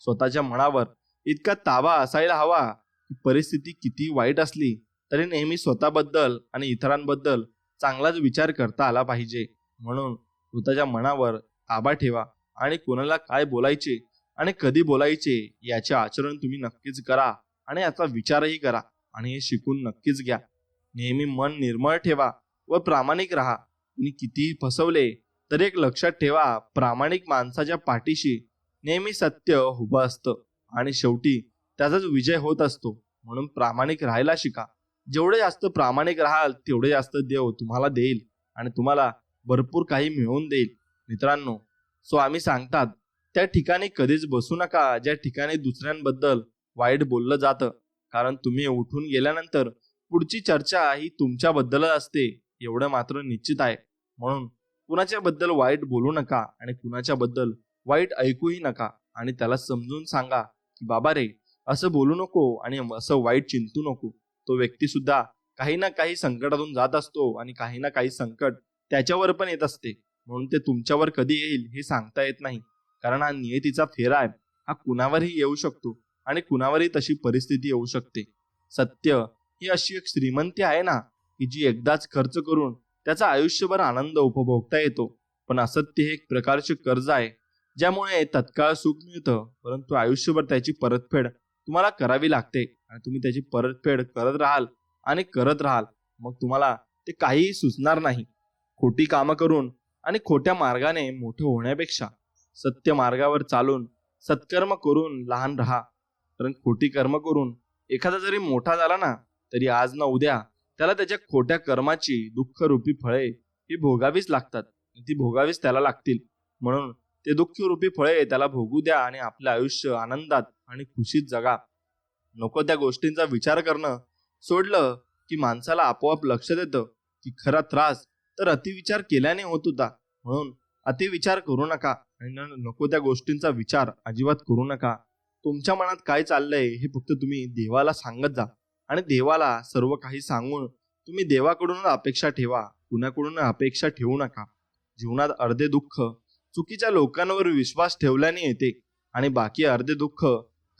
स्वतःच्या मनावर इतका ताबा असायला हवा की परिस्थिती किती वाईट असली तरी नेहमी स्वतःबद्दल आणि इतरांबद्दल चांगलाच विचार करता आला पाहिजे. म्हणून स्वतःच्या मनावर ताबा ठेवा आणि कोणाला काय बोलायचे आणि कधी बोलायचे याचे आचरण तुम्ही नक्कीच करा आणि याचा विचारही करा. आणि हे शिकून नक्कीच घ्या. नेहमी मन निर्मळ ठेवा व प्रामाणिक राहा. कुणी कितीही फसवले तर एक लक्षात ठेवा, प्रामाणिक माणसाच्या पाठीशी नेहमी सत्य उभं असतं आणि शेवटी त्याचाच विजय होत असतो. म्हणून प्रामाणिक राहायला शिका. जेवढे जास्त प्रामाणिक राहाल तेवढे जास्त देव तुम्हाला देईल आणि तुम्हाला भरपूर काही मिळवून देईल. मित्रांनो, स्वामी सांगतात त्या ठिकाणी कधीच बसू नका ज्या ठिकाणी दुसऱ्यांबद्दल वाईट बोललं जातं, कारण तुम्ही उठून गेल्यानंतर पुढची चर्चा ही तुमच्याबद्दलच असते एवढं मात्र निश्चित आहे. म्हणून कुणाच्या बद्दल वाईट बोलू नका आणि कुणाच्या बद्दल वाईट ऐकूही नका आणि त्याला समजून सांगा की बाबा रे, असं बोलू नको आणि असं वाईट चिंतू नको. तो व्यक्ती सुद्धा काही ना काही संकटातून जात असतो आणि काही ना काही संकट त्याच्यावर पण येत असते. म्हणून ते तुमच्यावर कधी येईल हे सांगता येत नाही, कारण हा नियतीचा फेरा आहे. हा कुणावरही येऊ शकतो आणि कुणावरही तशी परिस्थिती येऊ शकते. सत्य ही अशी एक श्रीमंती आहे ना की जी एकदाच खर्च करून त्याचा आयुष्यभर आनंद उपभोगता येतो. पण असत्य हे एक प्रकारचे कर्ज आहे ज्यामुळे तत्काळ सुख मिळतं, परंतु आयुष्यभर त्याची परतफेड तुम्हाला करावी लागते आणि तुम्ही त्याची परतफेड करत राहाल आणि करत राहाल. मग तुम्हाला ते काहीही सुचणार नाही. खोटी कामं करून आणि खोट्या मार्गाने मोठं होण्यापेक्षा सत्य मार्गावर चालून सत्कर्म करून लहान राहा. कारण खोटी कर्म करून एखादा जरी मोठा झाला ना तरी आज ना उद्या त्याला त्याच्या खोट्या कर्माची दुःखरूपी फळे ही भोगावीच लागतात. ती भोगावीच त्याला लागतील. म्हणून ते दुःखरूपी फळे त्याला भोगू द्या आणि आपलं आयुष्य आनंदात आणि खुशीत जगा. नको त्या गोष्टींचा विचार करणं सोडलं की माणसाला आपोआप लक्षात येतं की खरा त्रास तर अतिविचार केल्याने होत होता. म्हणून अतिविचार करू नका आणि नको त्या गोष्टींचा विचार अजिबात करू नका. तुमच्या मनात काय चाललंय हे फक्त तुम्ही देवाला सांगत जा आणि देवाला सर्व काही सांगून तुम्ही देवाकडूनच अपेक्षा ठेवा, कुणाकडून अपेक्षा ठेवू नका. जीवनात अर्धे दुःख चुकीच्या लोकांवर विश्वास ठेवल्याने येते आणि बाकी अर्धे दुःख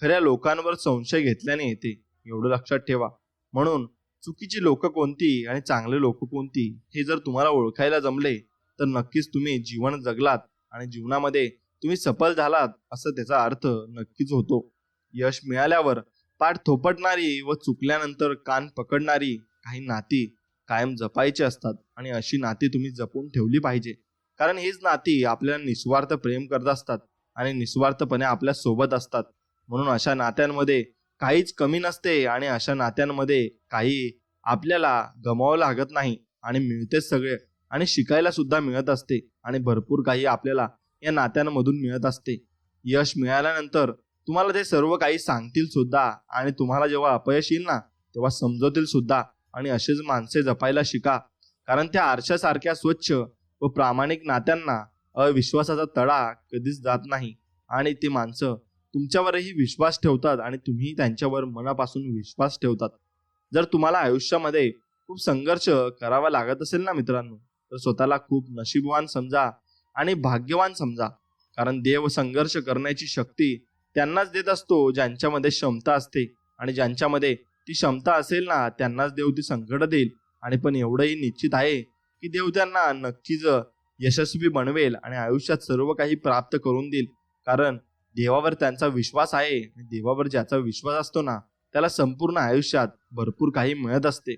खऱ्या लोकांवर संशय घेतल्याने येते, एवढं लक्षात ठेवा. म्हणून चुकीची लोक कोणती आणि चांगले लोक कोणती हे जर तुम्हाला ओळखायला जमले तर नक्कीच तुम्ही जीवन जगलात आणि जीवनामध्ये तुम्ही सफल झालात असं त्याचा अर्थ नक्कीच होतो. यश मिळाल्यावर पाठ थोपटणारी व चुकल्यानंतर कान पकडणारी काही नाती कायम जपायची असतात आणि अशी नाती तुम्ही जपून ठेवली पाहिजे, कारण हीच नाती आपल्याला निस्वार्थ प्रेम करत असतात आणि निस्वार्थपणे आपल्या सोबत असतात. म्हणून अशा नात्यांमध्ये काहीच कमी नसते आणि अशा नात्यांमध्ये काही आपल्याला गमावं लागत नाही आणि मिळतेच सगळे आणि शिकायला सुद्धा मिळत असते आणि भरपूर काही आपल्याला या नात्यांमधून मिळत असते. यश मिळाल्यानंतर तुम्हाला ते सर्व काही सांगतील सुद्धा आणि तुम्हाला जेव्हा अपयश येईल ना तेव्हा समजवतील सुद्धा. आणि असेच माणसे जपायला शिका, कारण त्या आरशासारख्या स्वच्छ व प्रामाणिक नात्यांना अविश्वासाचा तडा कधीच जात नाही आणि ते माणसं तुमच्यावरही विश्वास ठेवतात आणि तुम्ही त्यांच्यावर मनापासून विश्वास ठेवतात. जर तुम्हाला आयुष्यामध्ये खूप संघर्ष करावा लागत असेल ना मित्रांनो, तर स्वतःला खूप नशीबवान समजा आणि भाग्यवान समजा, कारण देव संघर्ष करण्याची शक्ती त्यांनाच देत असतो ज्यांच्यामध्ये क्षमता असते आणि ज्यांच्यामध्ये ती क्षमता असेल ना त्यांनाच देव ती संकट देईल. आणि पण एवढंही निश्चित आहे की देव त्यांना नक्कीच यशस्वी बनवेल आणि आयुष्यात सर्व काही प्राप्त करून देईल, कारण देवावर त्यांचा विश्वास आहे. देवावर ज्याचा विश्वास असतो ना त्याला संपूर्ण आयुष्यात भरपूर काही मिळत असते.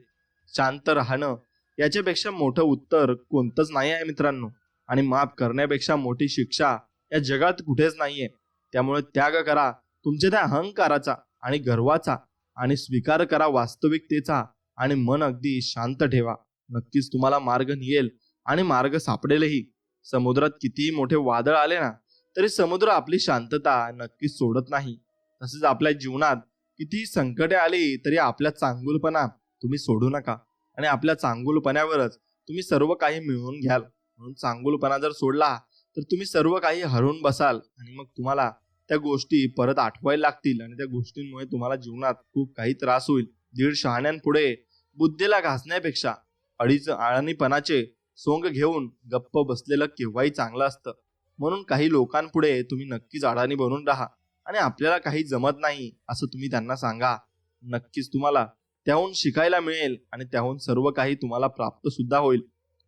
शांत राहणं याच्यापेक्षा मोठं उत्तर कोणतंच नाही आहे मित्रांनो, आणि माफ करण्यापेक्षा मोठी शिक्षा या जगात कुठेच नाहीये. त्यामुळे त्याग करा तुमच्या त्या अहंकाराचा आणि गर्वाचा आणि स्वीकार करा वास्तविकतेचा आणि मन अगदी शांत ठेवा. नक्कीच तुम्हाला मार्ग निघेल आणि मार्ग सापडेलही. समुद्रात कितीही मोठे वादळ आले ना तरी समुद्र आपली शांतता नक्कीच सोडत नाही. तसेच आपल्या जीवनात कितीही संकटे आली तरी आपल्या चांगुलपणा तुम्ही सोडू नका आणि आपल्या चांगुलपणावरच तुम्ही सर्व काही मिळवून घ्याल. म्हणून चांगुलपणा जर सोडला तर तुम्ही सर्व काही हरवून बसाल आणि मग तुम्हाला त्या गोष्टी परत आठवायला लागतील आणि त्या गोष्टींमुळे तुम्हाला जीवनात खूप काही त्रास होईल. दीड शहाण्यांपुढे बुद्धीला घासण्यापेक्षा अडीच आळणीपणाचे सोंग घेऊन गप्प बसलेलं केव्हाही चांगलं असतं. म्हणून काही लोकांपुढे तुम्ही नक्कीच अडाणी बनून राहा आणि आपल्याला काही जमत नाही असं तुम्ही त्यांना सांगा. नक्कीच तुम्हाला त्याहून शिकायला मिळेल आणि त्याहून सर्व काही तुम्हाला प्राप्त सुद्धा होईल.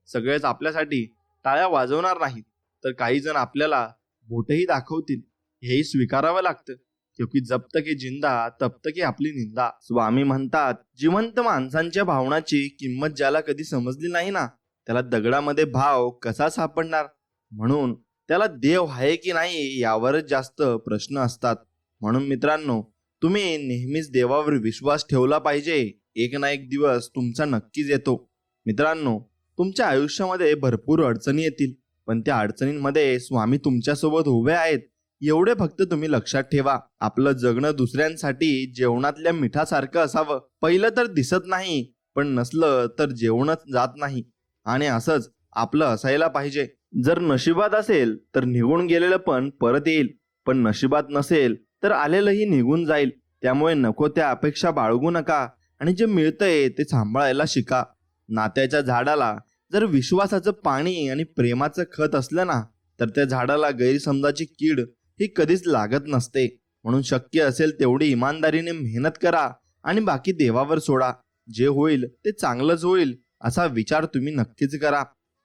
सगळेच आपल्यासाठी टाळ्या वाजवणार नाहीत, तर काही जण आपल्याला बोटही दाखवतील, हेही स्वीकारावं लागतं. क्योंकि जब तक हे जिंदा तब तक ही आपली निंदा. स्वामी म्हणतात, जिवंत माणसांच्या भावनाची किंमत ज्याला कधी समजली नाही ना, त्याला दगडामध्ये भाव कसा सापडणार. म्हणून त्याला देव आहे की नाही यावरच जास्त प्रश्न असतात. म्हणून मित्रांनो, तुम्ही नेहमीच देवावर विश्वास ठेवला पाहिजे. एक ना एक दिवस तुमचा नक्कीच येतो. मित्रांनो, तुमच्या आयुष्यामध्ये भरपूर अडचणी येतील, पण त्या अडचणींमध्ये स्वामी तुमच्यासोबत उभे आहेत एवढे फक्त तुम्ही लक्षात ठेवा. आपलं जगणं दुसऱ्यांसाठी जेवणातल्या मिठासारखं असावं. पहिलं तर दिसत नाही, पण नसलं तर जेवणच जात नाही. आणि असंच आपलं असायला पाहिजे. जर नशिबात असेल तर निघून गेलेलं पण परत येईल, पण नशिबात नसेल तर आलेलंही निघून जाईल. त्यामुळे नको त्या अपेक्षा बाळगू नका आणि जे मिळतंय ते सांभाळायला शिका. नात्याच्या झाडाला जर विश्वासाचं पाणी आणि प्रेमाचं खत असलं ना, तर त्या झाडाला गैरसमजाची कीड ही कधीच लागत नसते. म्हणून शक्य असेल तेवढी इमानदारीने मेहनत करा आणि बाकी देवावर सोडा. जे होईल ते चांगलंच होईल असा विचार तुम्ही नक्कीच करा.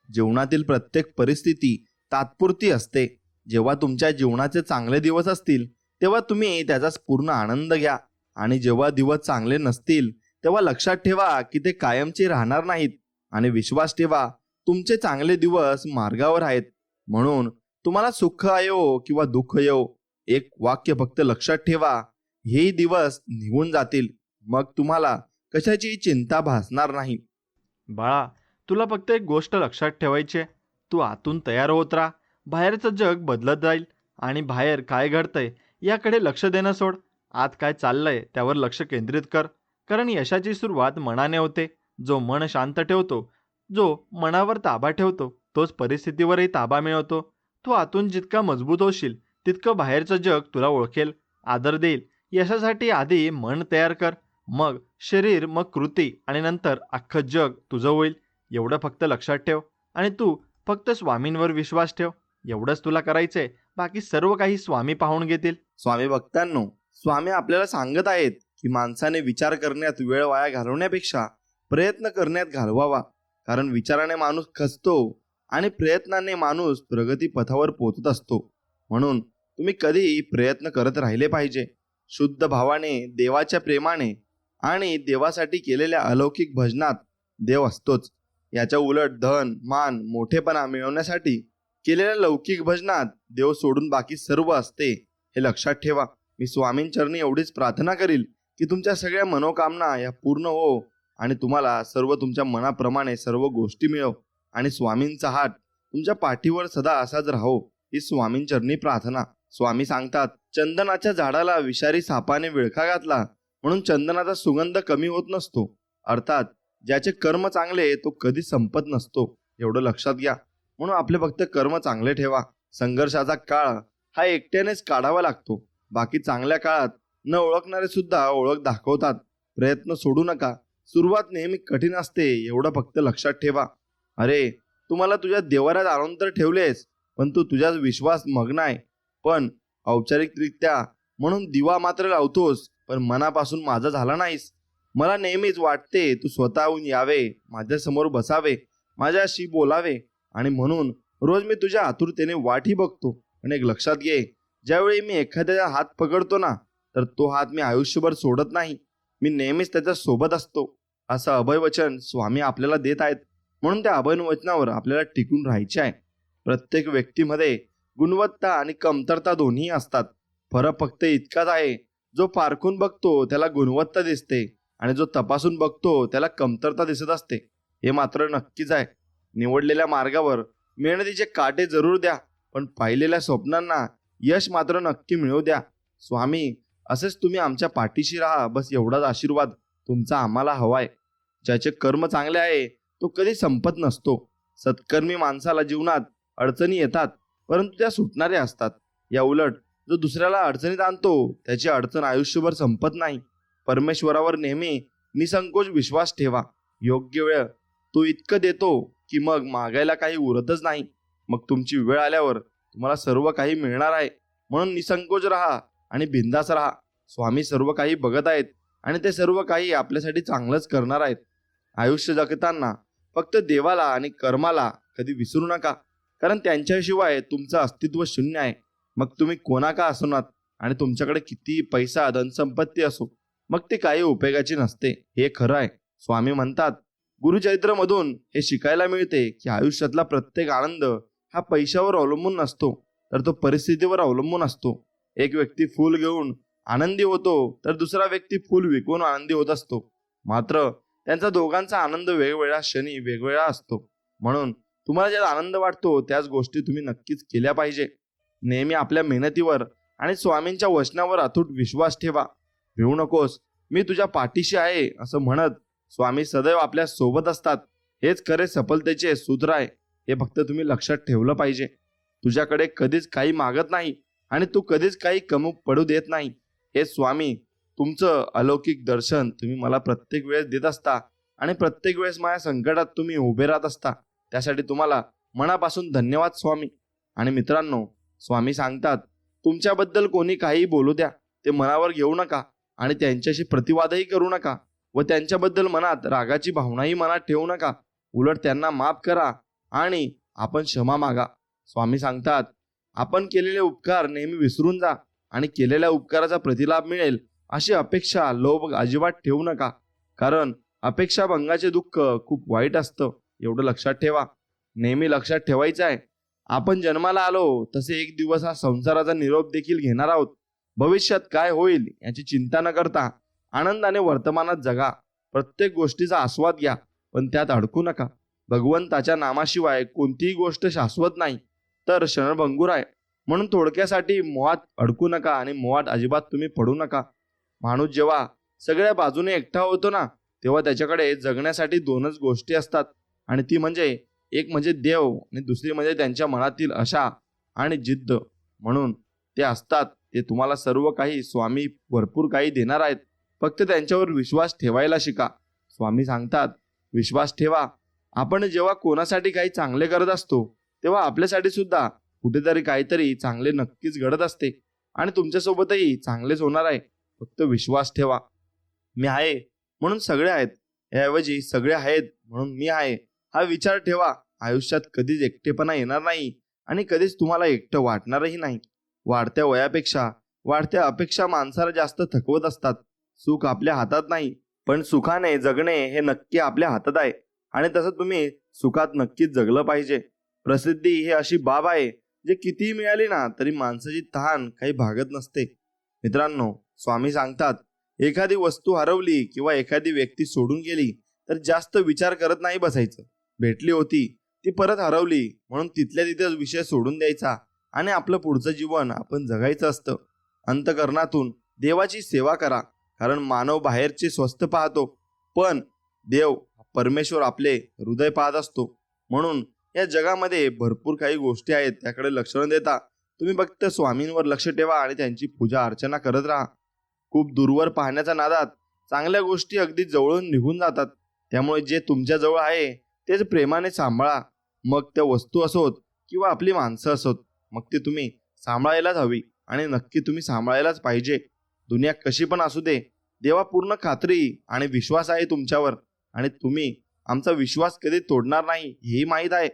जीवनातील प्रत्येक परिस्थिती तात्पुरती असते. जेव्हा तुमच्या जीवनाचे चांगले दिवस असतील तेव्हा तुम्ही त्याचा पूर्ण आनंद घ्या, आणि जेव्हा दिवस चांगले नसतील तेव्हा लक्षात ठेवा की ते कायमचे राहणार नाहीत. आणि विश्वास ठेवा, तुमचे चांगले दिवस मार्गावर आहेत. म्हणून तुम्हाला सुख आयो किंवा दुःख येो, एक वाक्य फक्त लक्षात ठेवा, हेही दिवस निघून जातील. मग तुम्हाला कशाची चिंता भासणार नाही. बाळा, तुला फक्त एक गोष्ट लक्षात ठेवायची आहे. तू आतून तयार होत राहा. बाहेरचं जग बदलत जाईल आणि बाहेर काय घडतंय याकडे लक्ष देणं सोड. आत काय चाललंय त्यावर लक्ष केंद्रित कर. कारण यशाची सुरुवात मनाने होते. जो मन शांत ठेवतो, जो मनावर ताबा ठेवतो, तोच परिस्थितीवरही ताबा मिळवतो. तू आतून जितका मजबूत होशील तितकं बाहेरचं जग तुला ओळखेल, आदर देईल. यशासाठी आधी मन तयार कर, मग शरीर, मग कृती आणि नंतर अख्खं जग तुझं होईल. एवढं फक्त लक्षात ठेव आणि तू फक्त स्वामींवर विश्वास ठेव. एवढंच तुला करायचंय. बाकी सर्व काही स्वामी पाहून घेतील. स्वामी भक्तांनो, स्वामी आपल्याला सांगत आहेत की माणसाने विचार करण्यात वेळ वाया घालवण्यापेक्षा प्रयत्न करण्यात घालवावा. कारण विचाराने माणूस खचतो आणि प्रयत्नाने माणूस प्रगती पथावर पोहोचत असतो. म्हणून तुम्ही कधीही प्रयत्न करत राहिले पाहिजे. शुद्ध भावाने, देवाच्या प्रेमाने आणि देवासाठी केलेल्या अलौकिक भजनात देव असतोच. याच्या उलट धन, मान, मोठेपणा मिळवण्यासाठी केलेल्या लौकिक भजनात देव सोडून बाकी सर्व असते, हे लक्षात ठेवा. मी स्वामींचरणी एवढीच प्रार्थना करील की तुमच्या सगळ्या मनोकामना या पूर्ण हो आणि तुम्हाला सर्व तुमच्या मनाप्रमाणे सर्व गोष्टी मिळव आणि स्वामींचा हात तुमच्या पाठीवर सदा असाच राहो, ही स्वामींचरणी प्रार्थना. स्वामी सांगतात, चंदनाच्या झाडाला विषारी सापाने विळखा घातला म्हणून चंदनाचा सुगंध कमी होत नसतो. अर्थात ज्याचे कर्म चांगले तो कधी संपत नसतो, एवढं लक्षात घ्या. म्हणून आपले फक्त कर्म चांगले ठेवा. संघर्षाचा काळ हा एकट्यानेच काढावा लागतो. बाकी चांगल्या काळात न ओळखणारे सुद्धा ओळख दाखवतात. प्रयत्न सोडू नका. सुरुवात नेहमी कठीण असते, एवढं फक्त लक्षात ठेवा. अरे, तुम्हाला तुझ्या देवाऱ्यात आणून तर ठेवलेस, पण तू तुझ्याच विश्वास मग्न आहे. पण औपचारिकरित्या म्हणून दिवा मात्र लावतोस, पण मनापासून माझा झाला नाहीस. मला नेहमीच वाटते तू स्वतःहून यावे, माझ्यासमोर बसावे, माझ्याशी बोलावे, आणि म्हणून रोज मी तुझ्या आतुरतेने वाटही बघतो. पण एक लक्षात घे, ज्यावेळी मी एखाद्याचा हात पकडतो ना, तर तो हात मी आयुष्यभर सोडत नाही. मी नेहमीच त्याच्या सोबत असतो. असं अभयवचन स्वामी आपल्याला देत आहेत. म्हणून त्या अभयवचनावर आपल्याला टिकून राहायचे आहे. प्रत्येक व्यक्तीमध्ये गुणवत्ता आणि कमतरता दोन्ही असतात. फरक फक्त इतकाच आहे, जो पारखून बघतो त्याला गुणवत्ता दिसते आणि जो तपासून बघतो त्याला कमतरता दिसत असते. हे मात्र नक्कीच आहे. निवडलेल्या मार्गावर मेहनतीचे काटे जरूर द्या, पण पाहिलेल्या स्वप्नांना यश मात्र नक्की मिळवू द्या. स्वामी, असेच तुम्ही आमच्या पाठीशी राहा, बस एवढाच आशीर्वाद तुमचा आम्हाला हवाय. ज्याचे कर्म चांगले आहे तो कधी संपत नसतो. सत्कर्मी माणसाला जीवनात अडचणी येतात, परंतु त्या सुटणाऱ्या असतात. या उलट जो दुसऱ्याला अडचणीत आणतो त्याची अडचण आयुष्यभर संपत नाही. परमेश्वरावर नेहमी निसंकोच विश्वास ठेवा. योग्य वेळ तो इतकं देतो की मग मागायला काही उरतच नाही. मग तुमची वेळ आल्यावर तुम्हाला सर्व काही मिळणार आहे. म्हणून निसंकोच राहा आणि बिंदास राहा. स्वामी सर्व काही बघत आहेत आणि ते सर्व काही आपल्यासाठी चांगलंच करणार आहेत. आयुष्य जगताना फक्त देवाला आणि कर्माला कधी विसरू नका, कारण त्यांच्याशिवाय तुमचं अस्तित्व शून्य आहे. मग तुम्ही कोणा का असोनात. आणि तुमच्याकडे किती पैसा धनसंपत्ती असो, मग ते काही उपयोगाची नसते, हे खरं आहे. स्वामी म्हणतात, गुरुचरित्रमधून हे शिकायला मिळते की आयुष्यातला प्रत्येक आनंद हा पैशावर अवलंबून नसतो, तर तो परिस्थितीवर अवलंबून असतो. एक व्यक्ती फूल घेऊन आनंदी होतो, तर दुसरा व्यक्ती फूल विकून आनंदी होत असतो. मात्र त्यांचा दोघांचा आनंद वेगवेगळ्या क्षणी वेगवेगळा असतो. म्हणून तुम्हाला ज्यात आनंद वाटतो त्याच गोष्टी तुम्ही नक्कीच केल्या पाहिजे. नेहमी आपल्या मेहनतीवर आणि स्वामींच्या वचनावर अतूट विश्वास ठेवा. भिवू नकोस, मी तुझ्या पाठीशी आहे असं म्हणत स्वामी सदैव आपल्या सोबत असतात. हेच खरे सफलतेचे सूत्र आहे. हे फक्त तुम्ही लक्षात ठेवलं पाहिजे. तुझ्याकडे कधीच काही मागत नाही आणि तू कधीच काही कमी पडू देत नाही. हे स्वामी तुमचं अलौकिक दर्शन तुम्ही मला प्रत्येक वेळेस देत असता आणि प्रत्येक वेळेस माझ्या संकटात तुम्ही उभे राहत असता. त्यासाठी तुम्हाला मनापासून धन्यवाद स्वामी. आणि मित्रांनो, स्वामी सांगतात, तुमच्याबद्दल कोणी काही बोलू द्या, ते मनावर घेऊ नका आणि त्यांच्याशी प्रतिवादही करू नका व त्यांच्याबद्दल मनात रागाची भावनाही मनात ठेवू नका. उलट त्यांना माफ करा आणि आपण क्षमा मागा. स्वामी सांगतात, आपण केलेले उपकार नेहमी विसरून जा आणि केलेल्या उपकाराचा प्रतिलाभ मिळेल अशी अपेक्षा, लोभ अजिबात ठेवू नका. कारण अपेक्षा भंगाचे दुःख खूप वाईट असतं, एवढं लक्षात ठेवा. नेहमी लक्षात ठेवायचं आहे, आपण जन्माला आलो तसे एक दिवस हा संसाराचा निरोप देखील घेणार आहोत. भविष्यात काय होईल याची चिंता न करता आनंदाने वर्तमानात जगा. प्रत्येक गोष्टीचा आस्वाद घ्या, पण त्यात अडकू नका. भगवंताच्या नामाशिवाय कोणतीही गोष्ट शाश्वत नाही, तर क्षणभंगूर आहे. म्हणून थोडक्यासाठी मोहात अडकू नका आणि मोहात अजिबात तुम्ही पडू नका. माणूस जेव्हा सगळ्या बाजूने एकटा होतो ना, तेव्हा त्याच्याकडे जगण्यासाठी दोनच गोष्टी असतात, आणि ती म्हणजे एक म्हणजे देव आणि दुसरी म्हणजे त्यांच्या मनातील आशा आणि जिद्द. म्हणून ते असतात, ते तुम्हाला सर्व काही स्वामी भरपूर काही देणार आहेत. फक्त त्यांच्यावर विश्वास ठेवायला शिका. स्वामी सांगतात, विश्वास ठेवा. आपण जेव्हा कोणासाठी काही चांगले करत असतो, तेव्हा आपल्यासाठी सुद्धा कुठेतरी काहीतरी चांगले नक्कीच घडत असते आणि तुमच्यासोबतही चांगलेच होणार आहे. फक्त विश्वास ठेवा. मी आहे म्हणून सगळे आहेत, याऐवजी सगळे आहेत म्हणून मी आहे हा विचार ठेवा. आयुष्यात कधीच एकटेपणा येणार नाही आणि कधीच तुम्हाला एकटं वाटणारही नाही. वाढत्या वयापेक्षा वाढत्या अपेक्षा माणसाला जास्त थकवत असतात. सुख आपल्या हातात नाही, पण सुखाने जगणे हे नक्की आपल्या हातात आहे आणि तसं तुम्ही सुखात नक्कीच जगलं पाहिजे. प्रसिद्धी ही अशी बाब आहे जे कितीही मिळाली ना तरी माणसाची तहान काही भागत नसते. मित्रांनो, स्वामी सांगतात, एखादी वस्तू हरवली किंवा एखादी व्यक्ती सोडून गेली तर जास्त विचार करत नाही बसायचं. भेटली होती, ती परत हरवली, म्हणून तिथल्या तिथेच विषय सोडून द्यायचा आणि आपलं पुढचं जीवन आपण जगायचं असतं. अंतःकरणातून देवाची सेवा करा, कारण मानव बाहेरचे स्वस्थ पाहतो, पण देव परमेश्वर आपले हृदय पाहत असतो. म्हणून या जगामध्ये भरपूर काही गोष्टी आहेत, त्याकडे लक्ष न देता तुम्ही फक्त स्वामींवर लक्ष ठेवा आणि त्यांची पूजा अर्चना करत राहा. खूप दूरवर पाहण्याच्या नादात चांगल्या गोष्टी अगदी जवळून निघून जातात. त्यामुळे जे तुमच्या जवळ आहे तेच प्रेमाने सांभाळा. मग त्या वस्तू असोत किंवा आपली माणसं असोत, मग ते तुम्ही सांभाळायलाच हवी आणि नक्की तुम्ही सांभाळायलाच पाहिजे. दुनिया कशी पण असू दे, देवा पूर्ण खात्री आणि विश्वास आहे तुमच्यावर आणि तुम्ही आमचा विश्वास कधी तोडणार नाही हेही माहीत आहे.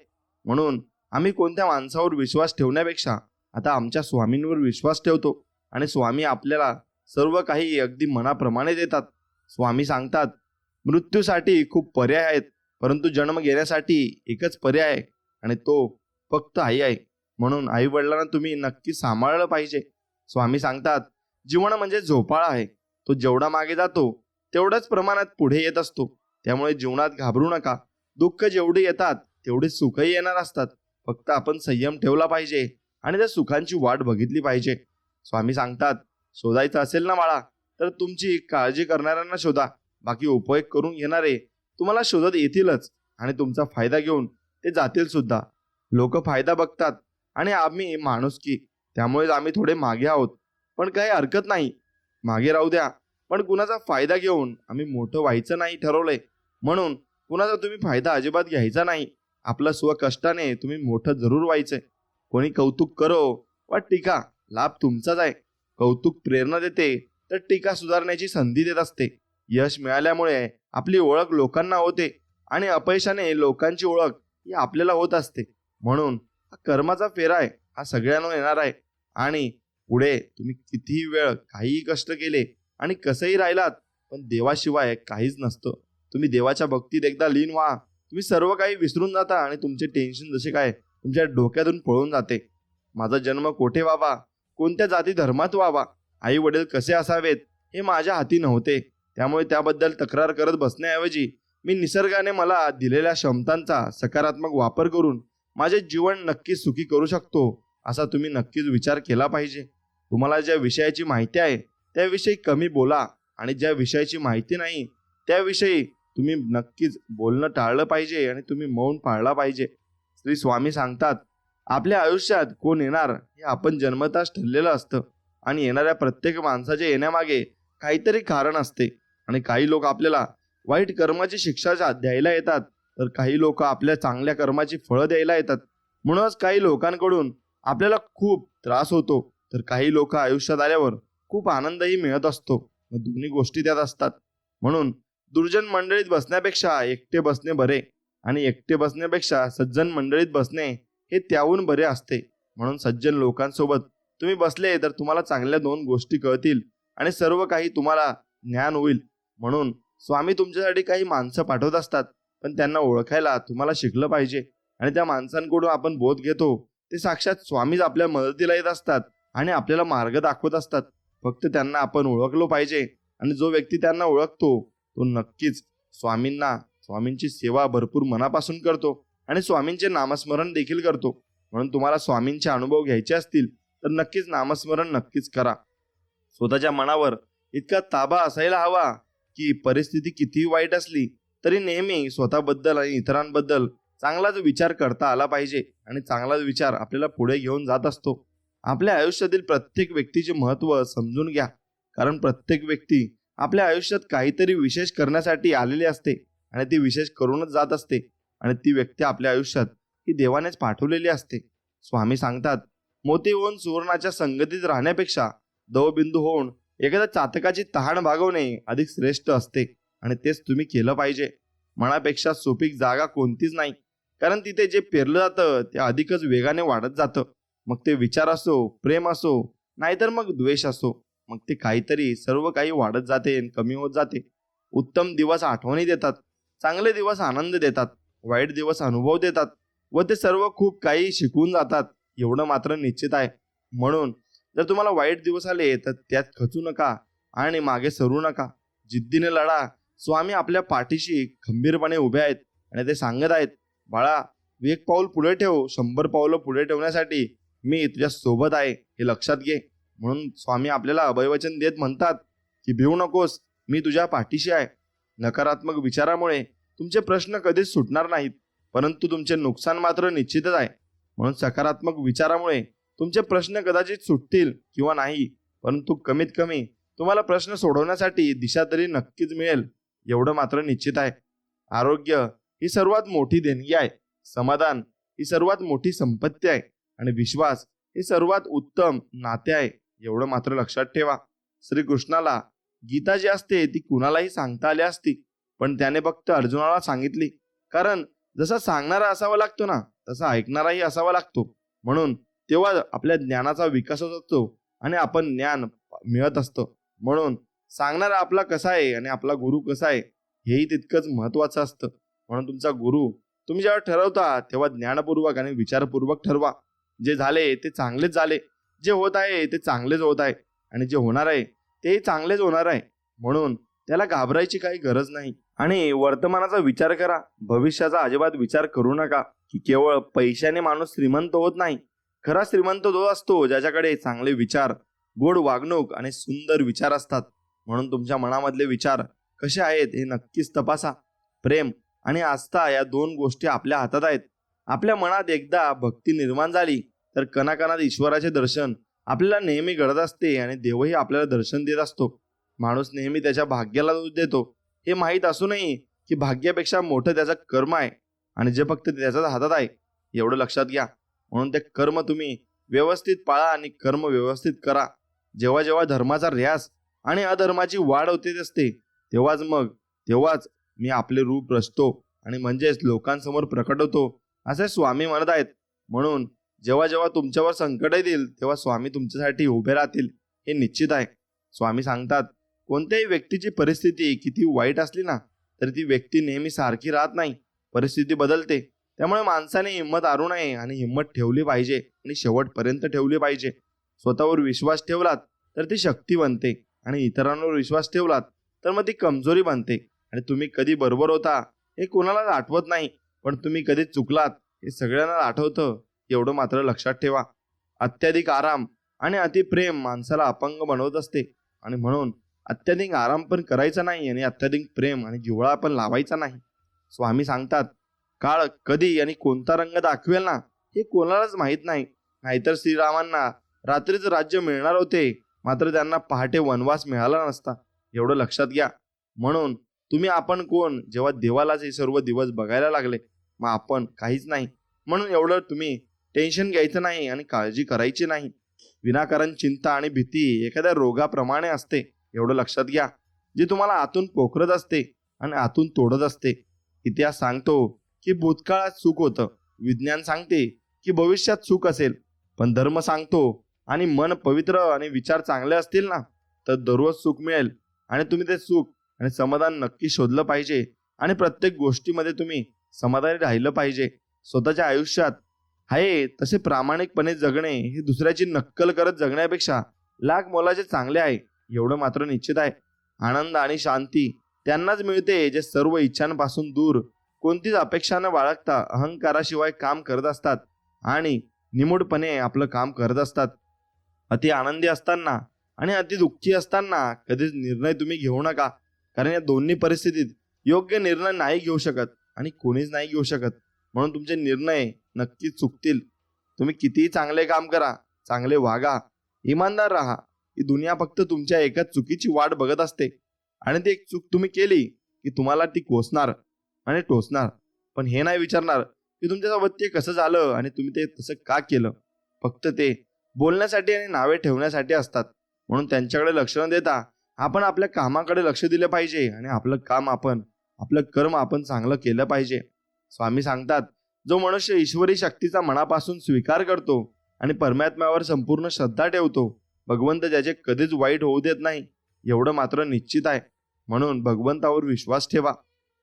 म्हणून आम्ही कोणत्या माणसावर विश्वास ठेवण्यापेक्षा आता आमच्या स्वामींवर विश्वास ठेवतो आणि स्वामी आपल्याला सर्व काही अगदी मनाप्रमाणे देतात. स्वामी सांगतात, मृत्यूसाठी खूप पर्याय आहेत, परंतु जन्म घेण्यासाठी एकच पर्याय आहे आणि तो फक्त आई आहे. म्हणून आई वडिलांना तुम्ही नक्की सांभाळलं पाहिजे. स्वामी सांगतात, जीवन म्हणजे झोपाळा आहे, तो जेवढा मागे जातो तेवढ्याच प्रमाणात पुढे येत असतो. त्यामुळे जीवनात घाबरू नका. दुःख जेवढे येतात तेवढे सुखही येणार असतात. फक्त आपण संयम ठेवला पाहिजे आणि त्या सुखांची वाट बघितली पाहिजे. स्वामी सांगतात, शोधायचं असेल ना बाळा, तर तुमची काळजी करणाऱ्यांना शोधा. बाकी उपयोग करून घेणारे तुम्हाला शोधत येतीलच आणि तुमचा फायदा घेऊन ते जातील सुद्धा. लोक फायदा बघतात आणि आम्ही माणुसकी, त्यामुळेच आम्ही थोडे मागे आहोत. पण काही हरकत नाही, मागे राहू द्या. पण कुणाचा फायदा घेऊन आम्ही मोठं व्हायचं नाही ठरवलंय. म्हणून कुणाचा तुम्ही फायदा अजिबात घ्यायचा नाही. आपलं स्वकष्टाने तुम्ही मोठं जरूर व्हायचंय. कोणी कौतुक करो वा टीका, लाभ तुमचाच आहे. कौतुक प्रेरणा देते, तर टीका सुधारण्याची संधी देत असते. यश मिळाल्यामुळे आपली ओळख लोकांना होते आणि अपयशाने लोकांची ओळख ही आपल्याला होत असते. म्हणून हा कर्माचा फेरा आहे, हा सगळ्यांना येणार आहे आणि पुढे तुम्ही कितीही वेळ काहीही कष्ट केले आणि कसंही राहिलात, पण देवाशिवाय काहीच नसतं. तुम्ही देवाच्या भक्तीत एकदा लीन व्हा, तुम्ही सर्व काही विसरून जाता आणि तुमचे टेन्शन जसे काय तुमच्या डोक्यातून पळून जाते. माझा जन्म कोठे व्हावा, कोणत्या जाती धर्मात व्हावा, आई वडील कसे असावेत हे माझ्या हाती नव्हते. त्यामुळे त्याबद्दल तक्रार करत बसण्याऐवजी मी निसर्गाने मला दिलेल्या क्षमतांचा सकारात्मक वापर करून माझे जीवन नक्कीच सुखी करू शकतो, असा तुम्ही नक्कीच विचार केला पाहिजे. तुम्हाला ज्या विषयाची माहिती आहे त्याविषयी कमी बोला आणि ज्या विषयाची माहिती नाही त्याविषयी तुम्ही नक्कीच बोलणं टाळलं पाहिजे आणि तुम्ही मौन पाळला पाहिजे. श्री स्वामी सांगतात, आपल्या आयुष्यात कोण येणार हे आपण जन्मताच ठरलेलं असतं आणि येणाऱ्या प्रत्येक माणसाच्या येण्यामागे काहीतरी कारण असते. आणि काही लोक आपल्याला वाईट कर्माची शिक्षा द्यायला येतात, तर काही लोक आपल्या चांगल्या कर्माची फळं द्यायला येतात. म्हणूनच काही लोकांकडून आपल्याला खूप त्रास होतो, तर काही लोक आयुष्यात आल्यावर खूप आनंदही मिळत असतो. दोन्ही गोष्टी त्यात असतात. म्हणून दुर्जन मंडळीत बसण्यापेक्षा एकटे बसणे बरे आणि एकटे बसण्यापेक्षा सज्जन मंडळीत बसणे हे त्याहून बरे असते. म्हणून सज्जन लोकांसोबत तुम्ही बसले तर तुम्हाला चांगल्या दोन गोष्टी कळतील आणि सर्व काही तुम्हाला ज्ञान होईल. म्हणून स्वामी तुमच्यासाठी काही माणसं पाठवत असतात, पण त्यांना ओळखायला तुम्हाला शिकलं पाहिजे. आणि त्या माणसांकडून आपण बोध घेतो ते साक्षात स्वामीच आपल्या मदतीला येत असतात आणि आपल्याला मार्ग दाखवत असतात. फक्त त्यांना आपण ओळखलो पाहिजे आणि जो व्यक्ती त्यांना ओळखतो तो नक्कीच स्वामींची सेवा भरपूर मनापासून करतो आणि स्वामींचे नामस्मरण देखील करतो. म्हणून तुम्हाला स्वामींचे अनुभव घ्यायचे असतील तर नक्कीच नामस्मरण नक्कीच करा. स्वतःच्या मनावर इतका ताबा असायला हवा की परिस्थिती कितीही वाईट असली तरी नेहमी स्वतःबद्दल आणि इतरांबद्दल चांगलाच विचार करता आला पाहिजे आणि चांगलाच विचार आपल्याला पुढे घेऊन जात असतो. आपल्या आयुष्यातील प्रत्येक व्यक्तीचे महत्त्व समजून घ्या, कारण प्रत्येक व्यक्ती आपल्या आयुष्यात काहीतरी विशेष करण्यासाठी आलेली असते आणि ती विशेष करूनच जात असते आणि ती व्यक्ती आपल्या आयुष्यात ही देवानेच पाठवलेली असते. स्वामी सांगतात, मोती होऊन सुवर्णाच्या संगतीत राहण्यापेक्षा दवबिंदू होऊन एखाद्या चातकाची तहान भागवणे अधिक श्रेष्ठ असते आणि तेच तुम्ही केलं पाहिजे. मनापेक्षा सोपी जागा कोणतीच नाही, कारण तिथे जे पेरलं जातं ते अधिकच वेगाने वाढत जातं. मग ते विचार असो, प्रेम असो, नाहीतर मग द्वेष असो, मग ते काहीतरी सर्व काही वाढत जाते आणि कमी होत जाते. उत्तम दिवस आठवणी देतात, चांगले दिवस आनंद देतात, वाईट दिवस अनुभव देतात व ते सर्व खूप काही शिकवून जातात, एवढं मात्र निश्चित आहे. म्हणून जर तुम्हाला वाईट दिवस आले तर त्यात खचू नका आणि मागे सरू नका. जिद्दीने लढा. स्वामी आपल्या पाठीशी खंबीरपणे उभे आहेत आणि ते सांगत आहेत, बाळा, एक पाऊल पुढे ठेव, 100 पावलं पुढे ठेवण्यासाठी मी तुझ्या सोबत आहे, हे लक्षात घे. म्हणून स्वामी आपल्याला अभयवचन देत म्हणतात की भिवू नकोस, मी तुझ्या पाठीशी आहे. नकारात्मक विचारामुळे तुमचे प्रश्न कधीच सुटणार नाहीत, परंतु तुमचे नुकसान मात्र निश्चितच आहे. म्हणून सकारात्मक विचारामुळे तुमचे प्रश्न कदाचित सुटतील किंवा नाही, परंतु कमीत कमी तुम्हाला प्रश्न सोडवण्यासाठी दिशा तरी नक्कीच मिळेल, एवढं मात्र निश्चित आहे. आरोग्य ही सर्वात मोठी देणगी आहे, समाधान ही सर्वात मोठी संपत्ती आहे आणि विश्वास हे सर्वात उत्तम नाते आहे, एवढं मात्र लक्षात ठेवा. श्रीकृष्णाला गीता जी असते ती कुणालाही सांगता आली असती, पण त्याने फक्त अर्जुनाला सांगितली, कारण जसा सांगणारा असावा लागतो ना तसा ऐकणाराही असावा लागतो. म्हणून तेव्हा आपल्या ज्ञानाचा विकास होत असतो आणि आपण ज्ञान मिळत असतं. म्हणून सांगणारा आपला कसा आहे आणि आपला गुरु कसा आहे हेही तितकंच महत्वाचं असतं. म्हणून तुमचा गुरु तुम्ही जेव्हा ठरवता तेव्हा ज्ञानपूर्वक आणि विचारपूर्वक ठरवा. जे झाले ते चांगलेच झाले, जे होत आहे ते चांगलेच होत आहे आणि जे होणार आहे तेही चांगलेच होणार आहे. म्हणून त्याला घाबरायची काही गरज नाही आणि वर्तमानाचा विचार करा, भविष्याचा अजिबात विचार करू नका. की केवळ पैशाने माणूस श्रीमंत होत नाही, खरा श्रीमंत तो असतो ज्याच्याकडे चांगले विचार, गोड वागणूक आणि सुंदर विचार असतात. म्हणून तुमच्या मनामधले विचार कसे आहेत हे नक्कीच तपासा. प्रेम आणि आस्था या दोन गोष्टी आपल्या हातात आहेत. आपल्या मनात एकदा भक्ती निर्माण झाली तर कणाकणात ईश्वराचे दर्शन आपल्याला नेहमी घडत असते आणि देवही आपल्याला दर्शन देत असतो. माणूस नेहमी त्याच्या भाग्याला दोष देतो, हे माहीत असूनही की भाग्यापेक्षा मोठं त्याचं कर्म आहे आणि जे फक्त त्याच्याच हातात आहे, एवढं लक्षात घ्या. म्हणून ते कर्म तुम्ही व्यवस्थित पाळा आणि कर्म व्यवस्थित करा. जेव्हा जेव्हा धर्माचा ऱ्यास आणि अधर्माची वाढ होते असते तेव्हाच मी आपले रूप रचतो आणि म्हणजेच लोकांसमोर प्रकट होतो, असे स्वामी म्हणत आहेत. म्हणून जेव्हा जेव्हा तुमच्यावर संकट येईल तेव्हा स्वामी तुमच्यासाठी उभे राहतील हे निश्चित आहे. स्वामी सांगतात, कोणत्याही व्यक्तीची परिस्थिती किती वाईट असली ना तरी ती व्यक्ती नेहमी सारखी राहत नाही, परिस्थिती बदलते. त्यामुळे माणसाने हिंमत हारू नये आणि हिंमत ठेवली पाहिजे आणि शेवटपर्यंत ठेवली पाहिजे. स्वतःवर विश्वास ठेवलात तर ती शक्ती बनते आणि इतरांवर विश्वास ठेवलात तर मग ती कमजोरी बनते. आणि तुम्ही कधी बरोबर होता हे कोणालाच आठवत नाही, पण तुम्ही कधी चुकलात हे सगळ्यांना आठवतं, एवढं मात्र लक्षात ठेवा. अत्याधिक आराम आणि अतिप्रेम माणसाला अपंग बनवत असते आणि म्हणून अत्याधिक आराम पण करायचा नाही आणि अत्याधिक प्रेम आणि जिव्हाळा पण लावायचा नाही. स्वामी सांगतात, काळ कधी आणि कोणता रंग दाखवेल ना हे कोणालाच माहीत नाही. नाहीतर श्रीरामांना रात्रीचं राज्य मिळणार होते, मात्र त्यांना पहाटे वनवास मिळाला नसता, एवढं लक्षात घ्या. म्हणून तुम्ही आपण कोण जेव्हा देवालाच हे सर्व दिवस बघायला लागले, मग आपण काहीच नाही. म्हणून एवढं तुम्ही टेन्शन घ्यायचं नाही आणि काळजी करायची नाही. विनाकारण चिंता आणि भीती एखाद्या रोगाप्रमाणे असते, एवढं लक्षात घ्या, जी तुम्हाला आतून पोखरत असते आणि आतून तोडत असते. इतिहास सांगतो की भूतकाळात सुख होतं, विज्ञान सांगते की भविष्यात सुख असेल, पण धर्म सांगतो आणि मन पवित्र आणि विचार चांगले असतील ना तर दररोज सुख मिळेल. आणि तुम्ही ते सुख आणि समाधान नक्की शोधलं पाहिजे आणि प्रत्येक गोष्टीमध्ये तुम्ही समाधानी राहिलं पाहिजे. स्वतःच्या आयुष्यात आहे तसे प्रामाणिकपणे जगणे हे दुसऱ्याची नक्कल करत जगण्यापेक्षा लाख मोलाचे चांगले आहे, एवढं मात्र निश्चित आहे. आनंद आणि शांती त्यांनाच मिळते जे सर्व इच्छांपासून दूर, कोणतीच अपेक्षा न बाळगता अहंकाराशिवाय काम करत असतात आणि निमूळपणे आपलं काम करत असतात. अति आनंदी असताना आणि अति दुःखी असताना कधीच निर्णय तुम्ही घेऊ नका, कारण या दोन्ही परिस्थितीत योग्य निर्णय नाही घेऊ शकत आणि कोणीच नाही घेऊ शकत. म्हणून तुमचे निर्णय नक्कीच चुकतील. तुम्ही कितीही चांगले काम करा, चांगले वागा, इमानदार राहा, ही दुनिया फक्त तुमच्या एका चुकीची वाट बघत असते आणि ती एक चूक तुम्ही केली की तुम्हाला ती कोसणार आणि टोचणार, पण हे नाही विचारणार की तुमच्यासोबत ते कसं झालं आणि तुम्ही ते तसं का केलं. फक्त ते बोलण्यासाठी आणि नावे ठेवण्यासाठी असतात. म्हणून त्यांच्याकडे लक्ष न देता आपण आपल्या कामाकडे लक्ष दिलं पाहिजे आणि आपलं कर्म आपण चांगलं केलं पाहिजे. स्वामी सांगतात, जो मनुष्य ईश्वरी शक्तीचा मनापासून स्वीकार करतो आणि परमात्म्यावर संपूर्ण श्रद्धा ठेवतो, भगवंत ज्याचे कधीच वाईट होऊ देत नाही, एवढं मात्र निश्चित आहे. म्हणून भगवंतावर विश्वास ठेवा.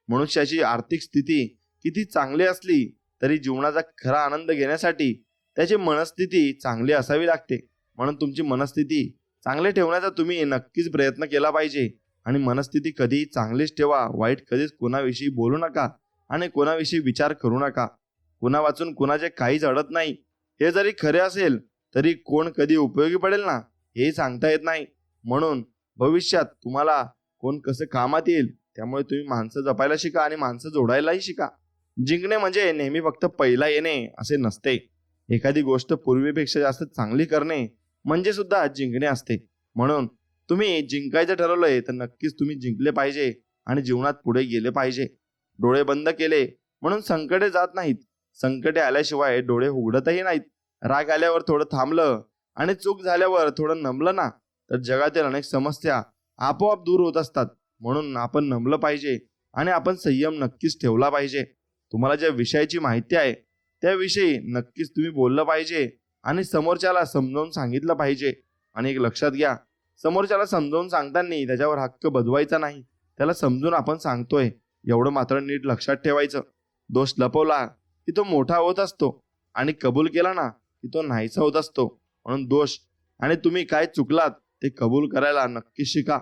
मनुष्याची आर्थिक स्थिती किती चांगली असली तरी जीवनाचा खरा आनंद घेण्यासाठी त्याची मनस्थिती चांगली असावी लागते. म्हणून तुमची मनस्थिती चांगली ठेवण्याचा तुम्ही नक्कीच प्रयत्न केला पाहिजे आणि मनस्थिती कधीही चांगलीच ठेवा. वाईट कधीच कोणाविषयी बोलू नका आणि कोणाविषयी विचार करू नका. कोणा वाचून कोणाचे काहीच अडत नाही, हे जरी खरे असेल तरी कोण कधी उपयोगी पडेल ना हे सांगता येत नाही. म्हणून भविष्यात तुम्हाला कोण कसं कामात येईल, त्यामुळे तुम्ही माणसं जपायला शिका आणि माणसं जोडायलाही शिका. जिंकणे म्हणजे नेहमी फक्त पहिला येणे असे नसते. एखादी गोष्ट पूर्वीपेक्षा जास्त चांगली करणे म्हणजे सुद्धा जिंकणे असते. म्हणून तुम्ही जिंकायचं ठरवलंय तर नक्कीच तुम्ही जिंकले पाहिजे आणि जीवनात पुढे गेले पाहिजे. डोळे बंद केले म्हणून संकटे जात नाहीत, संकटे आल्याशिवाय डोळे उघडतही नाहीत. राग आल्यावर थोडं थांबलं आणि चूक झाल्यावर थोडं नमलं ना तर जगातील अनेक समस्या आपोआप दूर होत असतात. म्हणून आपण नमलं पाहिजे आणि आपण संयम नक्कीच ठेवला पाहिजे. तुम्हाला ज्या विषयाची माहिती आहे त्याविषयी नक्कीच तुम्ही बोललं पाहिजे आणि समोरच्याला समजावून सांगितलं पाहिजे. आणि एक लक्षात घ्या, समोरच्याला समजावून सांगताना त्याच्यावर हक्क बजवायचा नाही, त्याला समजून आपण सांगतोय एवढं मात्र नीट लक्षात ठेवायचं. दोष लपवला की तो मोठा होत असतो आणि कबूल केला ना की तो नाहीसा होत असतो. म्हणून दोष आणि तुम्ही काय चुकलात ते कबूल करायला नक्की शिका.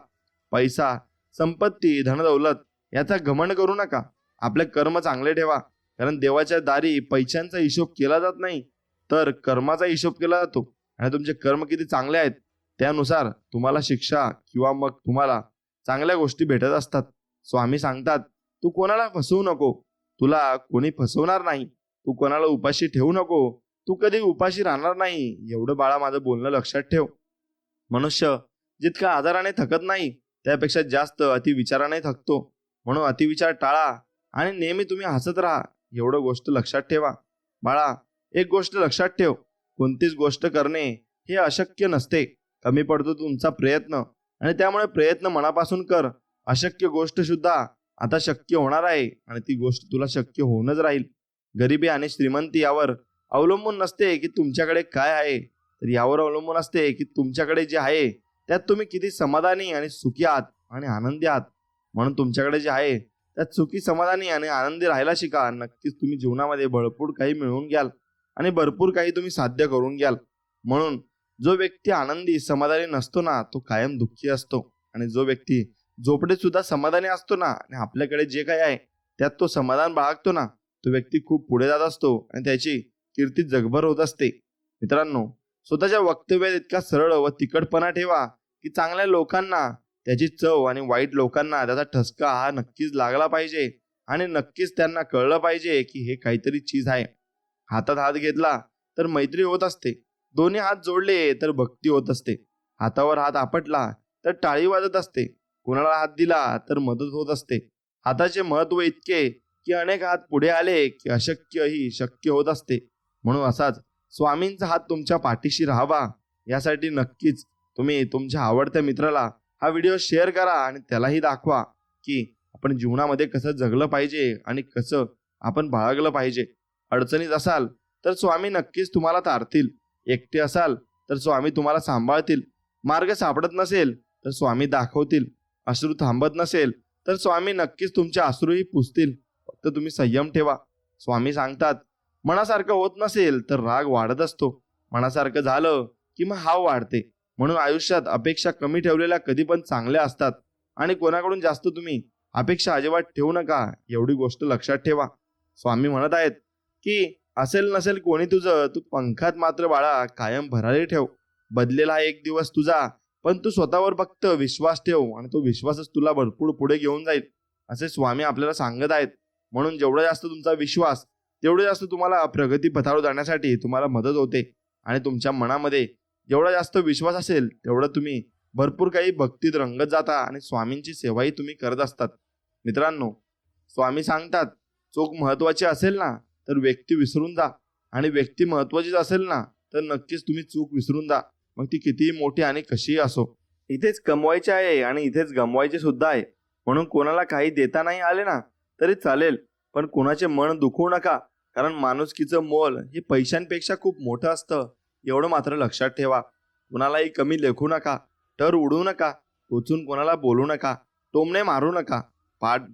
पैसा, संपत्ती, धनदौलत याचा घमंड करू नका. आपले कर्म चांगले ठेवा, कारण देवाच्या दारी पैशांचा हिशोब केला जात नाही तर कर्माचा हिशोब केला जातो. आणि तुमचे कर्म किती चांगले आहेत त्यानुसार तुम्हाला शिक्षा किंवा मग तुम्हाला चांगल्या गोष्टी भेटत असतात. स्वामी सांगतात, तू कोणाला फसवू नको, तुला कोणी फसवणार नाही. तू कोणाला उपाशी ठेवू नको, तू कधी उपाशी राहणार नाही. एवढं बाळा माझं बोलणं लक्षात ठेव. मनुष्य जितका आजाराने थकत नाही त्यापेक्षा जास्त अतिविचाराने थकतो. म्हणून अतिविचार टाळा आणि नेहमी तुम्ही हसत राहा, एवढं गोष्ट लक्षात ठेवा. बाळा, एक गोष्ट लक्षात ठेव, कोणतीच गोष्ट करणे हे अशक्य नसते. कमी पडतो तुमचा प्रयत्न आणि त्यामुळे प्रयत्न मनापासून कर. अशक्य गोष्ट सुद्धा आता शक्य होणार आहे आणि ती गोष्ट तुला शक्य होऊनच राहील. गरिबी आणि श्रीमंती यावर अवलंबून नसते की तुमच्याकडे काय आहे, तर यावर अवलंबून असते की तुमच्याकडे जे आहे त्यात तुम्ही किती समाधानी आणि सुखी आहात आणि आनंदी आहात. म्हणून तुमच्याकडे जे आहे त्यात सुखी, समाधानी आणि आनंदी राहायला शिका. नक्कीच तुम्ही जीवनामध्ये भरपूर काही मिळवून घ्याल आणि भरपूर काही तुम्ही साध्य करून घ्याल. म्हणून जो व्यक्ती आनंदी, समाधानी नसतो ना, तो कायम दुःखी असतो. आणि जो व्यक्ती झोपडीत सुद्धा समाधानी असतो ना आणि आपल्याकडे जे काही आहे त्यात तो समाधान बाळगतो ना, तो व्यक्ती खूप पुढे जात असतो आणि त्याची कीर्ती जगभर होत असते. मित्रांनो, स्वतःच्या वक्तव्यात इतका सरळ व तिखटपणा ठेवा की चांगल्या लोकांना त्याची चव आणि वाईट लोकांना त्याचा ठसका हा नक्कीच लागला पाहिजे आणि नक्कीच त्यांना कळलं पाहिजे की हे काहीतरी चीज आहे. हातात हात घेतला तर मैत्री होत असते, दोन्ही हात जोडले तर भक्ती होत असते, हातावर हात आपटला तर टाळी वाजत असते, कोणाला हात दिला तर मदत होत असते. हाताचे महत्व इतके की अनेक हात पुढे आले की अशक्यही शक्य होत असते. म्हणून असाच स्वामींचा हात तुमच्या पाठीशी राहावा यासाठी नक्कीच तुम्ही तुमच्या आवडत्या मित्राला हा व्हिडिओ शेअर करा आणि त्यालाही दाखवा की आपण जीवनामध्ये कसं जगलं पाहिजे आणि कसं आपण बाळगलं पाहिजे. अडचणीत असाल तर स्वामी नक्कीच तुम्हाला तारतील, एकटे असाल तर स्वामी तुम्हाला सांभाळतील, मार्ग सापडत नसेल तर स्वामी दाखवतील, अश्रू थांबत नसेल तर स्वामी नक्कीच तुमचे अश्रूही पुसतील. फक्त तुम्ही संयम ठेवा. स्वामी सांगतात, मनासारखं होत नसेल तर राग वाढत असतो, मनासारखं झालं की मग हाव वाढते. म्हणून आयुष्यात अपेक्षा कमी ठेवलेल्या कधी पण चांगल्या असतात आणि कोणाकडून जास्त तुम्ही अपेक्षा अजिबात ठेवू नका, एवढी गोष्ट लक्षात ठेवा. स्वामी म्हणत आहेत की असेल नसेल कोणी तुझं, तू पंखात मात्र बाळा कायम भरारी ठेव. बदलेला हा एक दिवस तुझा, पण तू स्वतःवर फक्त विश्वास ठेव आणि तो विश्वासच तुला भरपूर पुढे घेऊन जाईल, असे स्वामी आपल्याला सांगत आहेत. म्हणून जेवढा जास्त तुमचा विश्वास तेवढं जास्त तुम्हाला प्रगती पथावर जाण्यासाठी तुम्हाला मदत होते. आणि तुमच्या मनामध्ये जेवढा जास्त विश्वास असेल तेवढं तुम्ही भरपूर काही भक्तीत रंगत जाता आणि स्वामींची सेवाही तुम्ही करत असतात. मित्रांनो, स्वामी सांगतात, चूक महत्वाची असेल ना तर व्यक्ती विसरून जा आणि व्यक्ती महत्वाचीच असेल ना तर नक्कीच तुम्ही चूक विसरून जा, मग ती कितीही मोठी आणि कशीही असो. इथेच कमवायचे आहे आणि इथेच गमवायचे सुद्धा आहे. म्हणून कोणाला काही देता नाही आले ना तरी चालेल, पण कोणाचे मन दुखवू नका, कारण माणुसकीचं मोल हे पैशांपेक्षा खूप मोठं असतं, एवढं मात्र लक्षात ठेवा. कुणालाही कमी लेखू नका, टर उडवू नका, टोचून कोणाला बोलू नका, टोमणे मारू नका,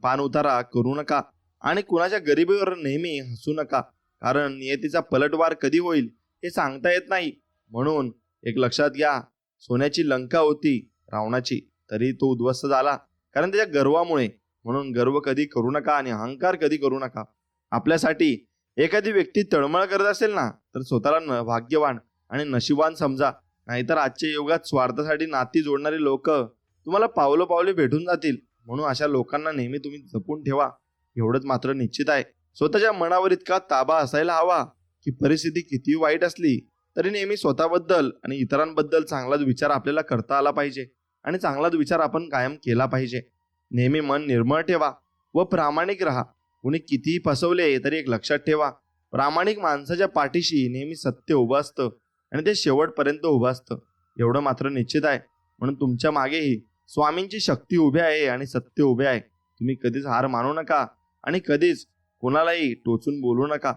पान उतारा करू नका आणि कुणाच्या गरिबीवर नेहमी हसू नका, कारण नियतीचा पलटवार कधी होईल हे सांगता येत नाही. म्हणून एक लक्षात घ्या, सोन्याची लंका होती रावणाची, तरी तो उद्ध्वस्त झाला कारण त्याच्या गर्वामुळे. म्हणून गर्व कधी करू नका आणि अहंकार कधी करू नका. आपल्यासाठी एखादी व्यक्ती तळमळ करत असेल ना तर स्वतःला भाग्यवान आणि नशिबान समजा, नाहीतर आजच्या युगात स्वार्थासाठी नाती जोडणारी लोक तुम्हाला पावलोपावली भेटून जातील. म्हणून अशा लोकांना नेहमी तुम्ही जपून ठेवा, एवढंच मात्र निश्चित आहे. स्वतःच्या मनावर इतका ताबा असायला हवा की परिस्थिती किती वाईट असली तरी नेहमी स्वतःबद्दल आणि इतरांबद्दल चांगलाच विचार आपल्याला करता आला पाहिजे आणि चांगलाच विचार आपण कायम केला पाहिजे. नेहमी मन निर्मळ ठेवा व प्रामाणिक राहा. कुणी कितीही फसवले तरी एक लक्षात ठेवा, प्रामाणिक माणसाच्या पाठीशी नेहमी सत्य उभं असतं आणि ते शेवटपर्यंत उभं असतं, एवढं मात्र निश्चित आहे. म्हणून तुमच्या मागेही स्वामींची शक्ती उभी आहे आणि सत्य उभे आहे. तुम्ही कधीच हार मानू नका आणि कधीच कोणालाही टोचून बोलू नका.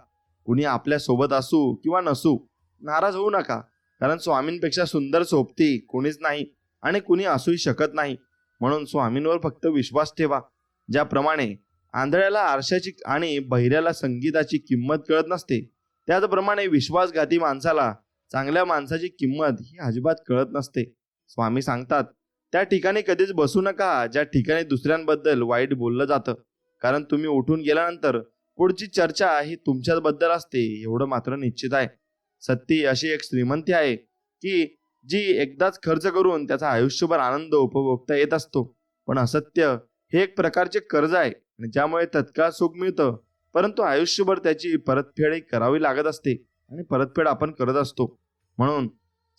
कुणी आपल्या सोबत असू किंवा नसू, नाराज होऊ नका, कारण स्वामींपेक्षा सुंदर सोबती कोणीच नाही आणि कुणी असूही शकत नाही. म्हणून स्वामींवर फक्त विश्वास ठेवा. ज्याप्रमाणे आंधळ्याला आरशाची आणि बहिऱ्याला संगीताची किंमत कळत नसते, त्याचप्रमाणे विश्वासघाती माणसाला चांगल्या माणसाची किंमत ही अजिबात कळत नसते. स्वामी सांगतात, त्या ठिकाणी कधीच बसू नका ज्या ठिकाणी दुसऱ्यांबद्दल वाईट बोललं जातं, कारण तुम्ही उठून गेल्यानंतर पुढची चर्चा ही तुमच्याबद्दल असते, एवढं मात्र निश्चित आहे. सत्य अशी एक श्रीमंती आहे की जी एकदाच खर्च करून त्याचा आयुष्यभर आनंद उपभोगता येत असतो, पण असत्य हे एक प्रकारचे कर्ज आहे आणि ज्यामुळे तत्काळ सुख मिळतं, परंतु आयुष्यभर त्याची परतफेड करावी लागत असते आणि परतफेड आपण करत असतो. म्हणून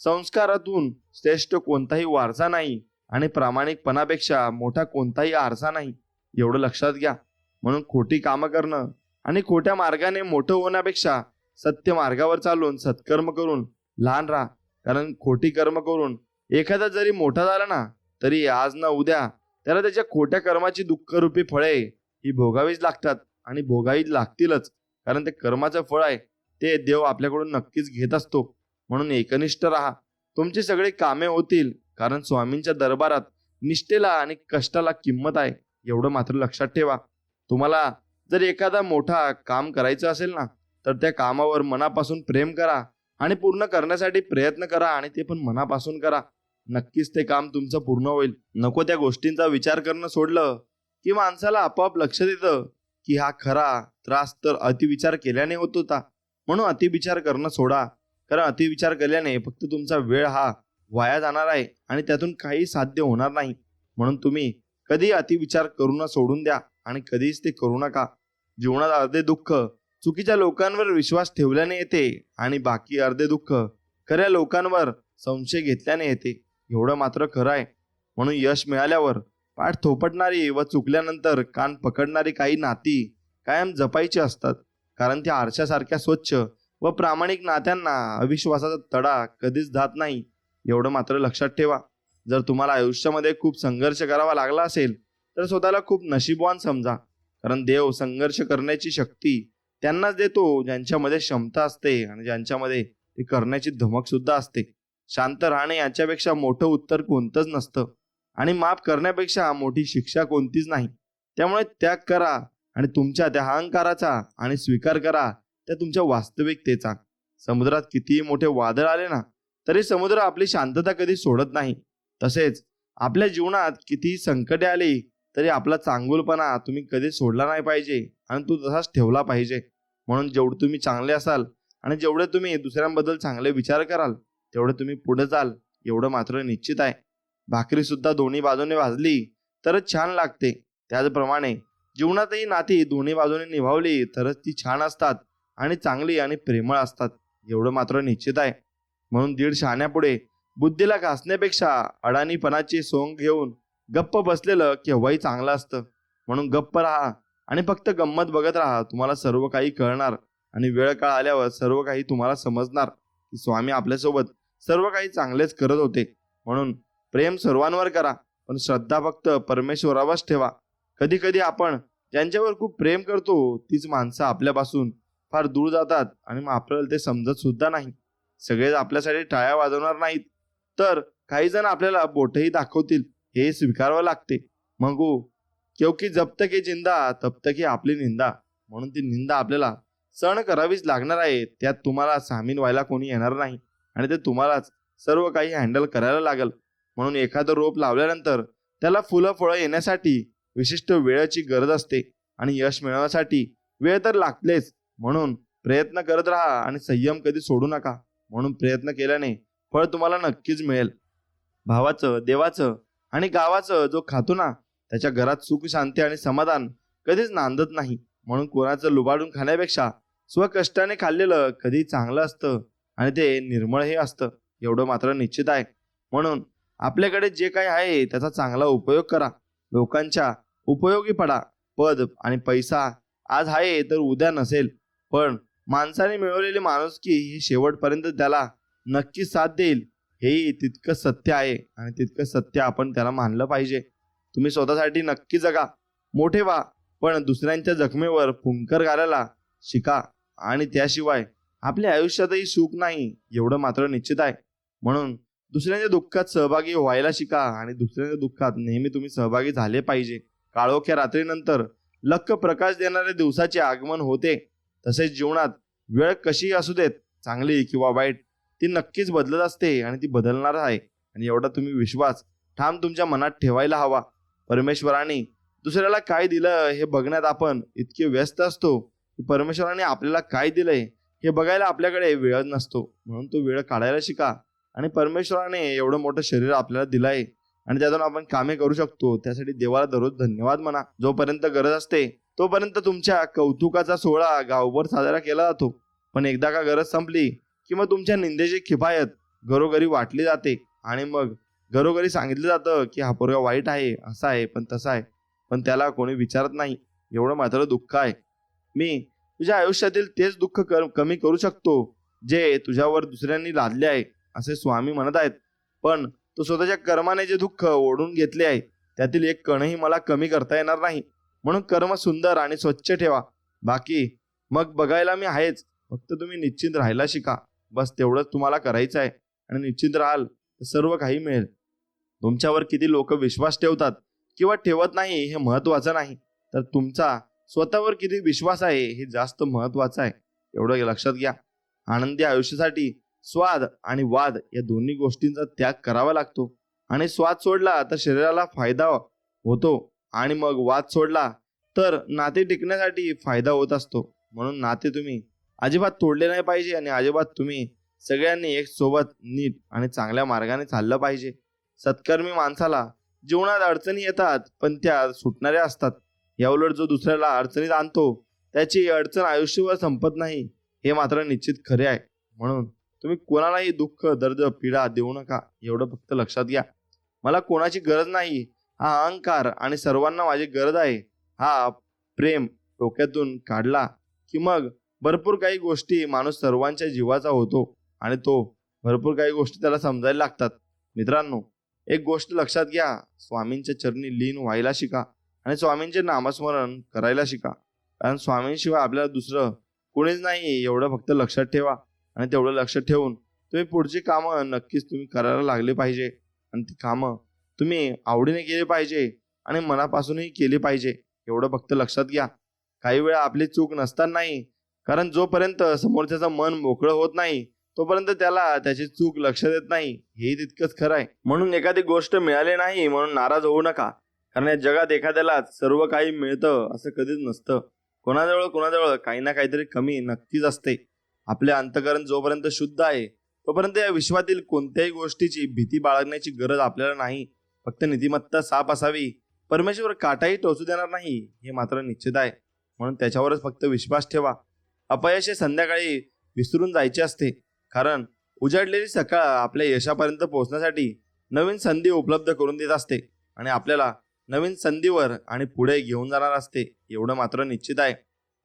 संस्कारातून श्रेष्ठ कोणताही वारसा नाही आणि प्रामाणिकपणापेक्षा मोठा कोणताही आरसा नाही, एवढं लक्षात घ्या. म्हणून खोटी कामं करणं आणि खोट्या मार्गाने मोठं होण्यापेक्षा सत्य मार्गावर चालून सत्कर्म करून लहान राहा, कारण खोटी कर्म करून एखादा जरी मोठा झाला ना तरी आज ना उद्या त्याला त्याच्या खोट्या कर्माची दुःखरूपी फळे ही भोगावीच लागतात आणि भोगावीच लागतीलच, कारण ते कर्माचं फळ आहे. ते देव आपल्याकडून नक्कीच घेत असतो. म्हणून एकनिष्ठ राहा. तुमची सगळी कामे होतील, कारण स्वामींच्या दरबारात निष्ठेला आणि कष्टाला किंमत आहे, एवढं मात्र लक्षात ठेवा. तुम्हाला जर एखादा मोठा काम करायचं असेल ना, तर त्या कामावर मनापासून प्रेम करा आणि पूर्ण करण्यासाठी प्रयत्न करा, आणि ते पण मनापासून करा. नक्कीच ते काम तुमचं पूर्ण होईल. नको त्या गोष्टींचा विचार करणं सोडलं की माणसाला आपोआप लक्षात येतं की हा खरा त्रास तर अतिविचार केल्याने होत होता. म्हणून अतिविचार करणं सोडा, कारण अतिविचार केल्याने फक्त तुमचा वेळ हा वाया जाणार आहे आणि त्यातून काही साध्य होणार नाही. म्हणून तुम्ही कधी अतिविचार करून सोडून द्या आणि कधीच ते करू नका. जीवनात अर्धे दुःख चुकीच्या लोकांवर विश्वास ठेवल्याने येते आणि बाकी अर्धे दुःख खऱ्या लोकांवर संशय घेतल्याने येते, एवढं मात्र खरं आहे. म्हणून यश मिळाल्यावर पाठ थोपटणारी व चुकल्यानंतर कान पकडणारी काही नाती कायम जपायची असतात, कारण त्या आरशासारख्या स्वच्छ व प्रामाणिक नात्यांना अविश्वासाचा तडा कधीच जात नाही, एवढं मात्र लक्षात ठेवा. जर तुम्हाला आयुष्यामध्ये खूप संघर्ष करावा लागला असेल तर स्वतःला खूप नशीबवान समजा, कारण देव संघर्ष करण्याची शक्ती त्यांनाच देतो ज्यांच्यामध्ये क्षमता असते आणि ज्यांच्यामध्ये ते करण्याची धमक सुद्धा असते. शांत राहणे याच्यापेक्षा मोठं उत्तर कोणतंच नसतं आणि माफ करण्यापेक्षा मोठी शिक्षा कोणतीच नाही. त्यामुळे त्याग करा आणि तुमच्या त्या अहंकाराचा आणि स्वीकार करा त्या तुमच्या वास्तविकतेचा. समुद्रात कितीही मोठे वादळ आले ना, तरी समुद्र आपली शांतता कधी सोडत नाही. तसेच आपल्या जीवनात कितीही संकटे आली तरी आपला चांगुलपणा तुम्ही कधी सोडला नाही पाहिजे आणि तो तसाच ठेवला पाहिजे. म्हणून जेवढे तुम्ही चांगले असाल आणि जेवढे तुम्ही दुसऱ्यांबद्दल चांगले विचार कराल तेवढे तुम्ही पुढे जाल, एवढं मात्र निश्चित आहे. भाकरी सुद्धा दोन्ही बाजूने भाजली तरच छान लागते. त्याचप्रमाणे जीवनातही नाती दोन्ही बाजूने निभावली तरच ती छान असतात आणि चांगली आणि प्रेमळ असतात, एवढं मात्र निश्चित आहे. म्हणून दीड शहाण्यापुढे बुद्धीला घासण्यापेक्षा अडाणीपणाची सोंग घेऊन गप्प बसलेलं केव्हाही चांगलं असतं. म्हणून गप्प राहा आणि फक्त गंमत बघत राहा. तुम्हाला सर्व काही कळणार आणि वेळ काळ आल्यावर सर्व काही तुम्हाला समजणार की स्वामी आपल्यासोबत सर्व काही चांगलेच करत होते. म्हणून प्रेम सर्वांवर करा, पण श्रद्धा फक्त परमेश्वरावरच ठेवा. कधी कधी आपण ज्यांच्यावर खूप प्रेम करतो तीच माणसं आपल्यापासून फार दूर जातात आणि मग आपल्याला ते समजत सुद्धा नाही. सगळेच आपल्यासाठी टाळ्या वाजवणार नाहीत, तर काही जण आपल्याला बोटही दाखवतील, हे स्वीकारावं लागते. मग क्योंकि जब तक ये जिंदा तब तक ही आपली निंदा. म्हणून ती निंदा आपल्याला सहन करावीच लागणार आहे. त्यात तुम्हाला सामील व्हायला कोणी येणार नाही आणि ते तुम्हालाच सर्व काही हँडल करायला लागेल. म्हणून एखादं रोप लावल्यानंतर त्याला फुलं फळं येण्यासाठी विशिष्ट वेळेची गरज असते आणि यश मिळवण्यासाठी वेळ तर लागतेच. म्हणून प्रयत्न करत राहा आणि संयम कधी सोडू नका. म्हणून प्रयत्न केल्याने फळ तुम्हाला नक्कीच मिळेल. भावाचं, देवाचं आणि गावाचं जो खातो ना, त्याच्या घरात सुख शांती आणि समाधान कधीच नांदत नाही. म्हणून कोणाचं लुबाडून खाण्यापेक्षा स्वकष्टाने खाल्लेलं कधी चांगलं असतं आणि ते निर्मळही असतं, एवढं मात्र निश्चित आहे. म्हणून आपल्याकडे जे काही आहे त्याचा चांगला उपयोग करा. लोकांच्या उपयोगी पडा. पद आणि पैसा आज आहे तर उद्या नसेल, पण माणसाने मिळवलेली माणुसकी ही शेवटपर्यंत त्याला नक्कीच साथ देईल, हेही तितकंच सत्य आहे आणि तितकंच सत्य आपण त्याला मानलं पाहिजे. तुम्ही स्वतःसाठी नक्की जगा, मोठे व्हा, पण दुसऱ्यांच्या जखमेवर फुंकर घालायला शिका आणि त्याशिवाय आपल्या आयुष्यातही सुख नाही, एवढं मात्र निश्चित आहे. म्हणून दुसऱ्यांच्या दुःखात सहभागी व्हायला शिका आणि दुसऱ्यांच्या दुःखात नेहमी तुम्ही सहभागी झाले पाहिजे. काळोख्या रात्रीनंतर लख्ख प्रकाश देणाऱ्या दिवसाचे आगमन होते. तसेच जीवनात वेळ कशीही असू देत, चांगली किंवा वाईट, ती नक्कीच बदलत असते आणि ती बदलणार आहे. आणि एवढा तुम्ही विश्वास ठाम तुमच्या मनात ठेवायला हवा. परमेश्वराने दुसऱ्याला काय दिलं हे बघण्यात आपण इतके व्यस्त असतो की परमेश्वराने आपल्याला काय दिलंय हे बघायला आपल्याकडे वेळ नसतो. म्हणून तो वेळ काढायला शिका. आणि परमेश्वराने एवढं मोठं शरीर आपल्याला दिलं आहे आणि त्यातून आपण कामे करू शकतो, त्यासाठी देवाला दररोज धन्यवाद म्हणा. जोपर्यंत गरज असते तोपर्यंत तुमच्या कौतुकाचा सोहळा गावभर साजरा केला जातो, पण एकदा का गरज संपली की मग तुमच्या निंदेची खिफायत घरोघरी वाटली जाते आणि मग घरोघरी सांगितलं जातं की हा पोरगा वाईट आहे, असा आहे, पण तसा आहे, पण त्याला कोणी विचारत नाही. एवढं मात्र दुःख आहे. मी तुझ्या आयुष्यातील तेच दुःख कमी करू शकतो जे तुझ्यावर दुसऱ्यांनी लादले आहे, असे स्वामी म्हणत आहेत. पण तो स्वतःच्या कर्माने जे दुःख ओढून घेतले आहे त्यातील एक कणही मला कमी करता येणार नाही. म्हणून कर्म सुंदर आणि स्वच्छ ठेवा. बाकी मग बघायला मी आहेच. फक्त तुम्ही निश्चिंत राहायला शिका. बस तेवढंच तुम्हाला करायचं आहे आणि निश्चिंत राहाल तर सर्व काही मिळेल. तुमच्यावर किती लोक विश्वास ठेवतात किंवा ठेवत नाही हे महत्वाचं नाही, तर तुमचा स्वतःवर किती विश्वास आहे हे जास्त महत्वाचं आहे. एवढं लक्षात घ्या. आनंदी आयुष्यासाठी स्वाद आणि वाद या दोन्ही गोष्टींचा त्याग करावा लागतो. आणि स्वाद सोडला तर शरीराला फायदा होतो आणि मग वाद सोडला तर नाते टिकण्यासाठी फायदा होत असतो. म्हणून नाते तुम्ही अजिबात तोडले नाही पाहिजे आणि अजिबात तुम्ही सगळ्यांनी एक सोबत नीट आणि चांगल्या मार्गाने चाललं पाहिजे. सत्कर्मी माणसाला जीवनात अडचणी येतात पण त्या सुटणाऱ्या असतात. याउलट जो दुसऱ्याला अडचणीत आणतो त्याची अडचण आयुष्यभर संपत नाही, हे मात्र निश्चित खरे आहे. म्हणून तुम्ही कोणालाही दुःख दर्द पीडा देऊ नका. एवढं फक्त लक्षात घ्या. मला कोणाची गरज नाही हा अहंकार आणि सर्वांना माझी गरज आहे हा प्रेम डोक्यातून काढला की मग भरपूर काही गोष्टी माणूस सर्वांच्या जीवाचा होतो आणि तो भरपूर काही गोष्टी त्याला समजायला लागतात. मित्रांनो, एक गोष्ट लक्षात घ्या. स्वामींच्या चरणी लीन व्हायला शिका आणि स्वामींचे नामस्मरण करायला शिका. कारण स्वामींशिवाय आपल्याला दुसरं कोणीच नाही, एवढं फक्त लक्षात ठेवा. आणि तेवढं लक्ष ठेवून तुम्ही पुढची कामं नक्कीच तुम्ही करायला लागले पाहिजे. आणि ती कामं तुम्ही आवडीने केली पाहिजे आणि मनापासूनही केली पाहिजे. एवढं फक्त लक्षात घ्या. काही वेळा आपली चूक नसताना नाही, कारण जोपर्यंत समोरच्याचं मन मोकळं होत नाही तोपर्यंत त्याला त्याची चूक लक्षात येत नाही, हेही तितकंच खरं आहे. म्हणून एखादी गोष्ट मिळाली नाही म्हणून नाराज होऊ नका. कारण या जगात एखाद्यालाच सर्व काही मिळतं असं कधीच नसतं. कोणाजवळ काही ना काहीतरी कमी नक्कीच असते. आपले अंतःकरण जोपर्यंत शुद्ध आहे तोपर्यंत या विश्वातील कोणत्याही गोष्टीची भीती बाळगण्याची गरज आपल्याला नाही. फक्त नीतिमत्ता साफ असावी. परमेश्वर काटाही टोचू देणार नाही हे मात्र निश्चित आहे. म्हणून त्याच्यावरच फक्त विश्वास ठेवा. अपयश हे संध्याकाळी विसरून जायचे असते, कारण उजाडलेली सकाळ आपल्या यशापर्यंत पोहोचण्यासाठी नवीन संधी उपलब्ध करून देत असते आणि आपल्याला नवीन संधीवर आणि पुढे घेऊन जाणार असते. एवढं मात्र निश्चित आहे.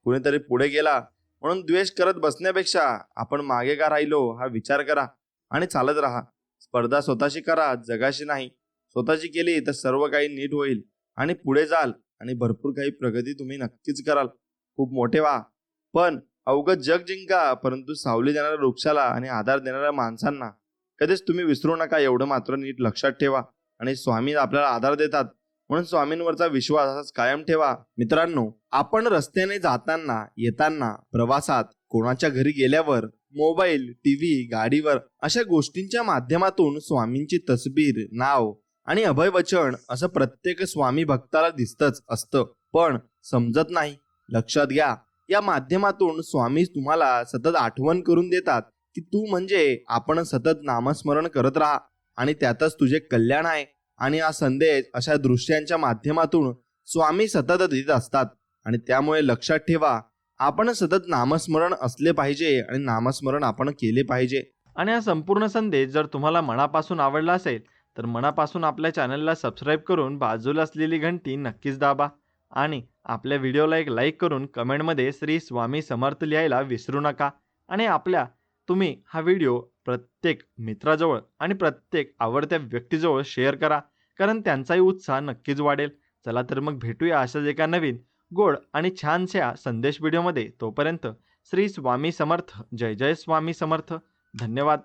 कुणीतरी पुढे गेला म्हणून द्वेष करत बसण्यापेक्षा आपण मागे का राहिलो हा विचार करा आणि चालत राहा. स्पर्धा स्वतःशी करा, जगाशी नाही. स्वतःची केली तर सर्व काही नीट होईल आणि पुढे जाल आणि भरपूर काही प्रगती तुम्ही नक्कीच कराल. खूप मोठे व्हा पण अवघड जग जिंका, परंतु सावली देणाऱ्या वृक्षाला आणि आधार देणाऱ्या माणसांना कधीच तुम्ही विसरू नका. एवढं मात्र नीट लक्षात ठेवा. आणि स्वामी आपल्याला आधार देतात म्हणून स्वामींवरचा विश्वास असाच कायम ठेवा. मित्रांनो, आपण रस्त्याने जाताना येताना प्रवासात कोणाच्या घरी गेल्यावर मोबाईल टीव्ही गाडीवर अशा गोष्टींच्या माध्यमातून स्वामींची तसबीर नाव आणि अभयवचन असं प्रत्येक स्वामी भक्ताला दिसतच असतं, पण समजत नाही. लक्षात घ्या, या माध्यमातून स्वामी तुम्हाला सतत आठवण करून देतात की तू म्हणजे आपण सतत नामस्मरण करत राहा आणि त्यातच तुझे कल्याण आहे. आणि हा संदेश अशा दृश्यांच्या माध्यमातून स्वामी सतत देत असतात आणि त्यामुळे लक्षात ठेवा, आपण सतत नामस्मरण असले पाहिजे आणि नामस्मरण आपण केले पाहिजे. आणि हा संपूर्ण संदेश जर तुम्हाला मनापासून आवडला असेल तर मनापासून आपल्या चॅनलला सबस्क्राईब करून बाजूला असलेली घंटी नक्कीच दाबा आणि आपल्या व्हिडिओला एक लाईक करून कमेंटमध्ये श्री स्वामी समर्थ लिहायला विसरू नका. आणि तुम्ही हा व्हिडिओ प्रत्येक मित्राजवळ आणि प्रत्येक आवडत्या व्यक्तीजवळ शेअर करा, कारण त्यांचाही उत्साह नक्कीच वाढेल. चला तर मग भेटूया अशाच एका नवीन गोड आणि छानशा संदेश व्हिडिओमध्ये. तोपर्यंत श्री स्वामी समर्थ. जय जय स्वामी समर्थ. धन्यवाद.